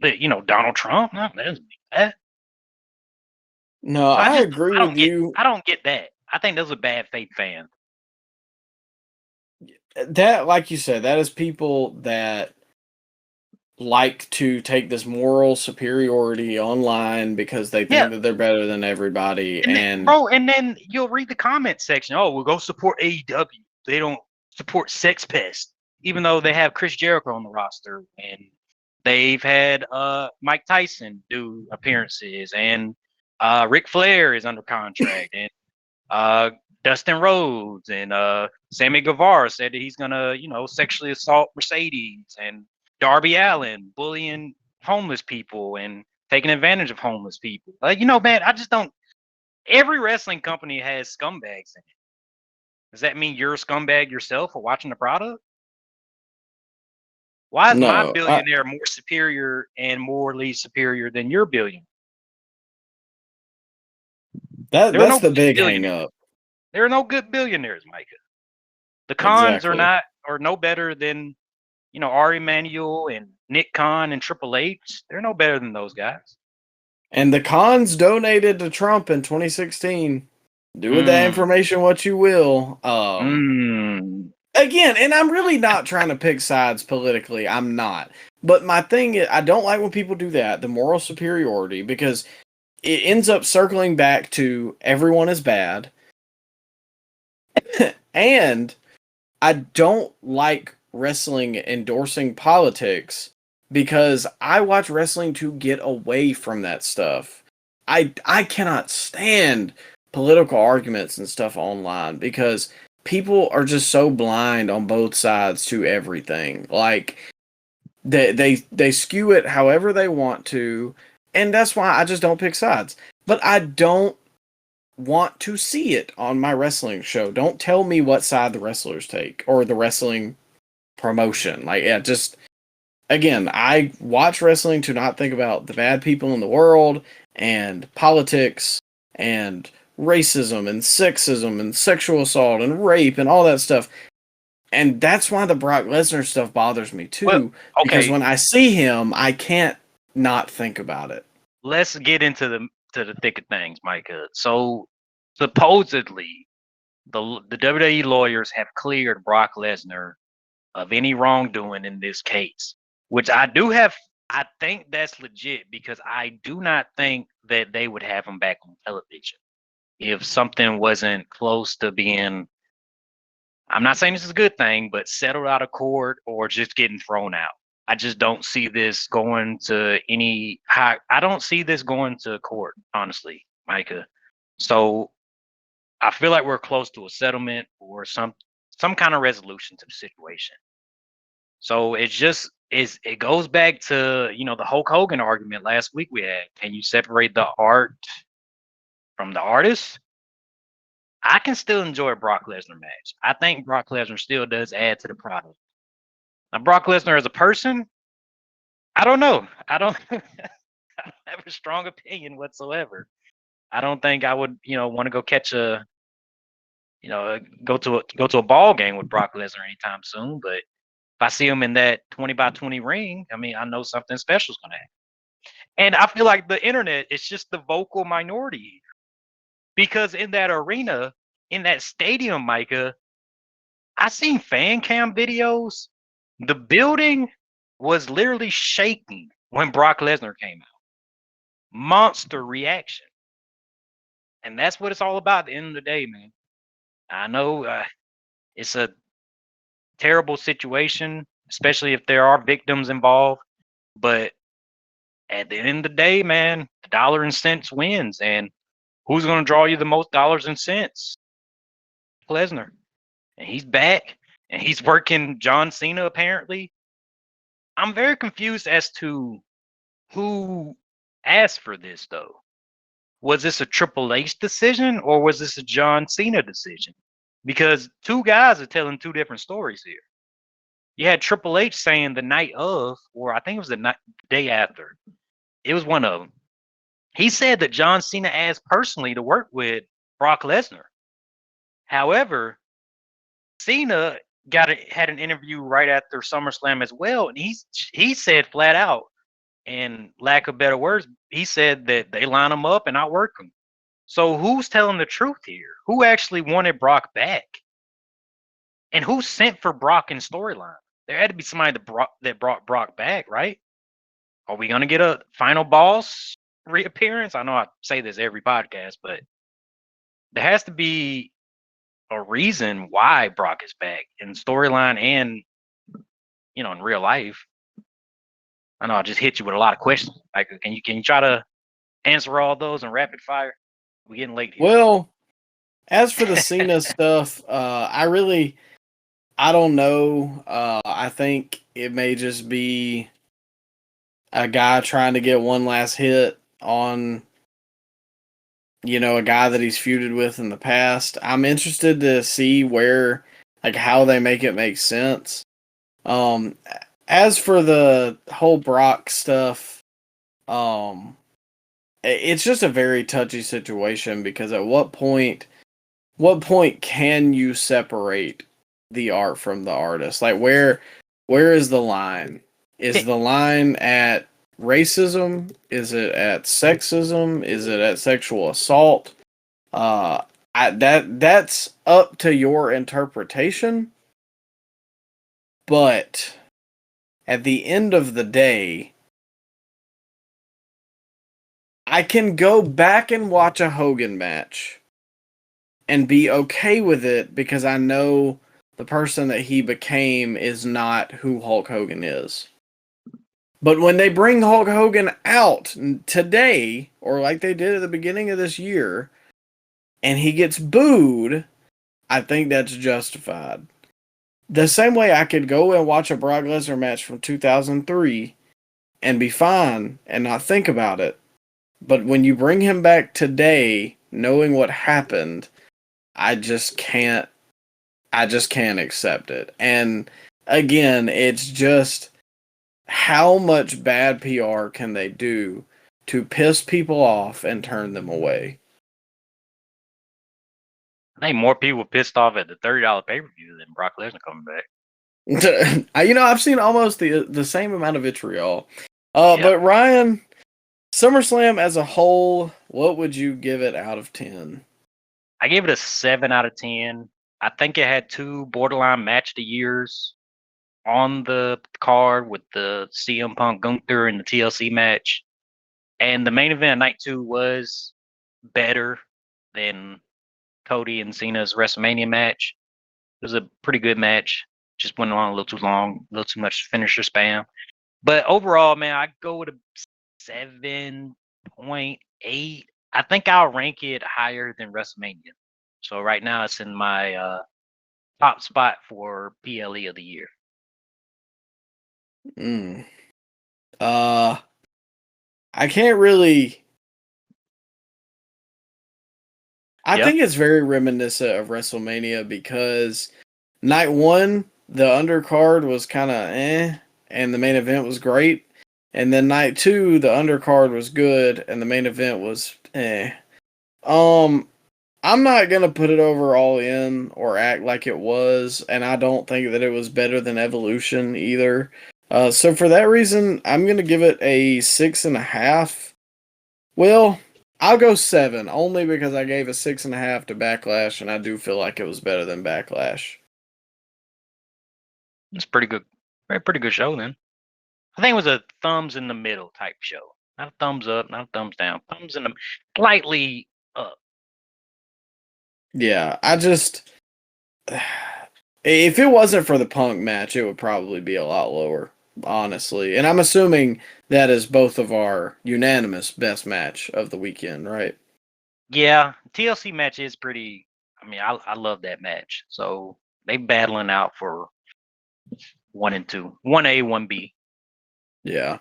Donald Trump? No, that doesn't mean that. No, So I agree with you. I don't get that. I think those are bad faith fans. That, like you said, that is people that like to take this moral superiority online because they Yeah, think that they're better than everybody. and then, And bro, and then you'll read the comment section. Oh, we'll go support AEW. They don't support Sex Pest, even though they have Chris Jericho on the roster, and they've had Mike Tyson do appearances, and Ric Flair is under contract, and Dustin Rhodes and Sammy Guevara said that he's gonna, sexually assault Mercedes, and Darby Allin bullying homeless people and taking advantage of homeless people. Like, man, I just don't. Every wrestling company has scumbags in it. Does that mean you're a scumbag yourself for watching the product? Why is my no, billionaire more superior and morally superior than your billionaire? that's the big hang up. There are no good billionaires, Micah. The Khans Exactly. are no better than, Ari Emanuel and Nick Khan and Triple H. They're no better than those guys. And the cons donated to Trump in 2016. Do with that Mm. information what you will. Again, and I'm really not trying to pick sides politically. I'm not. But my thing is, I don't like when people do that, the moral superiority, because it ends up circling back to everyone is bad. And I don't like wrestling endorsing politics because I watch wrestling to get away from that stuff. I cannot stand political arguments and stuff online because people are just so blind on both sides to everything. Like they skew it however they want to, and that's why I just don't pick sides. But I don't want to see it on my wrestling show. Don't tell me what side the wrestlers take or the wrestling promotion. Like, yeah, just again, I watch wrestling to not think about the bad people in the world and politics and racism and sexism and sexual assault and rape and all that stuff. And that's why the Brock Lesnar stuff bothers me too. Well, because okay, when I see him, I can't not think about it. let's get into the thick of things, Micah. So supposedly the WWE lawyers have cleared Brock Lesnar of any wrongdoing in this case, which I think that's legit because I do not think that they would have him back on television if something wasn't close to being, I'm not saying this is a good thing, but settled out of court or just getting thrown out. I just don't see this going to any high. I don't see this going to court, honestly, Micah. So I feel like we're close to a settlement or some kind of resolution to the situation. So it goes back to, the Hulk Hogan argument last week we had. Can you separate the art from the artist? I can still enjoy a Brock Lesnar match. I think Brock Lesnar still does add to the product. Now, Brock Lesnar as a person, I don't know. I don't I don't have a strong opinion whatsoever. I don't think I would, want to go catch a, go to a ball game with Brock Lesnar anytime soon. But if I see him in that 20-by-20 ring, I mean, I know something special is going to happen. And I feel like the internet is just the vocal minority because in that arena, in that stadium, Micah, I seen fan cam videos. The building was literally shaking when Brock Lesnar came out. Monster reaction. And that's what it's all about at the end of the day, man. I know it's a terrible situation, especially if there are victims involved. But at the end of the day, man, the dollar and cents wins. And who's going to draw you the most dollars and cents? Lesnar. And he's back and he's working John Cena apparently. I'm very confused as to who asked for this though. Was this a Triple H decision or was this a John Cena decision? Because two guys are telling two different stories here. You had Triple H saying the night of, or I think it was the day after. It was one of them. He said that John Cena asked personally to work with Brock Lesnar. However, Cena had an interview right after SummerSlam as well, and he said flat out, and lack of better words, he said that they line him up and outwork him. So who's telling the truth here? Who actually wanted Brock back? And who sent for Brock in storyline? There had to be somebody that brought Brock back, right? Are we gonna get a final boss reappearance? I know I say this every podcast, but there has to be a reason why Brock is back in storyline and in real life. I know I just hit you with a lot of questions. Like, can you try to answer all those in rapid fire? We're getting late here. Well, as for the Cena stuff, I don't know. I think it may just be a guy trying to get one last hit on, a guy that he's feuded with in the past. I'm interested to see how they make it make sense. As for the whole Brock stuff, it's just a very touchy situation because at what point can you separate the art from the artist? Like where is the line? Is the line at racism? Is it at sexism? Is it at sexual assault? That's up to your interpretation. But at the end of the day, I can go back and watch a Hogan match and be okay with it because I know the person that he became is not who Hulk Hogan is. But when they bring Hulk Hogan out today, or like they did at the beginning of this year, and he gets booed, I think that's justified. The same way I could go and watch a Brock Lesnar match from 2003 and be fine and not think about it. But when you bring him back today, knowing what happened, I just can't accept it. And again, it's just how much bad PR can they do to piss people off and turn them away? I think more people pissed off at the $30 pay-per-view than Brock Lesnar coming back. I've seen almost the same amount of vitriol. But Ryan, SummerSlam as a whole, what would you give it out of 10? I gave it a 7 out of 10. I think it had 2 borderline match of the years on the card with the CM Punk Gunther and the TLC match. And the main event night 2 was better than Cody and Cena's WrestleMania match. It was a pretty good match. Just went on a little too long, a little too much finisher spam. But overall, man, I go with a 7.8. I think I'll rank it higher than WrestleMania. So right now it's in my top spot for PLE of the year. I can't really. I think it's very reminiscent of WrestleMania because night 1, the undercard was kind of and the main event was great. And then night 2, the undercard was good and the main event was I'm not going to put it over All In or act like it was, and I don't think that it was better than Evolution either. So for that reason, I'm going to give it a 6.5. Well, I'll go 7, only because I gave a 6.5 to Backlash, and I do feel like it was better than Backlash. It's pretty good. Pretty good show then. I think it was a thumbs in the middle type show. Not a thumbs up, not a thumbs down. Thumbs in the slightly up. Yeah, if it wasn't for the Punk match, it would probably be a lot lower, honestly. And I'm assuming that is both of our unanimous best match of the weekend, right? Yeah, TLC match is pretty. I mean, I love that match. So they battling out for 1 and 2, 1A, 1B. Yeah.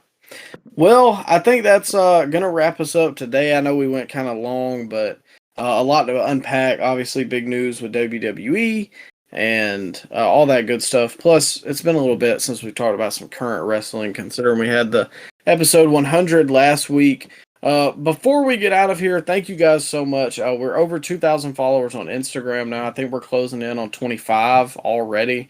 Well, I think that's gonna wrap us up today. I know we went kind of long, but a lot to unpack. Obviously, big news with WWE, and all that good stuff. Plus, it's been a little bit since we've talked about some current wrestling, considering we had the episode 100 last week. Before we get out of here, thank you guys so much. We're over 2,000 followers on Instagram now. I think we're closing in on 25 already.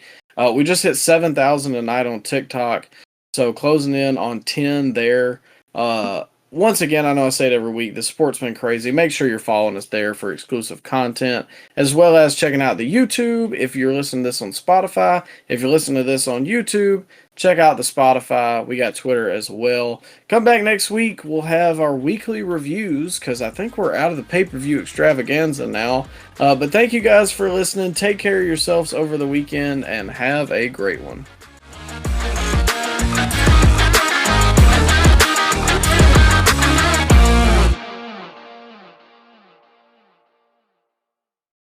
We just hit 7,000 tonight on TikTok, so closing in on 10 there. Once again, I know I say it every week, the support's been crazy. Make sure you're following us there for exclusive content, as well as checking out the YouTube. If you're listening to this on Spotify, if you're listening to this on YouTube, check out the Spotify. We got Twitter as well. Come back next week. We'll have our weekly reviews, because I think we're out of the pay-per-view extravaganza now. But thank you guys for listening. Take care of yourselves over the weekend, and have a great one.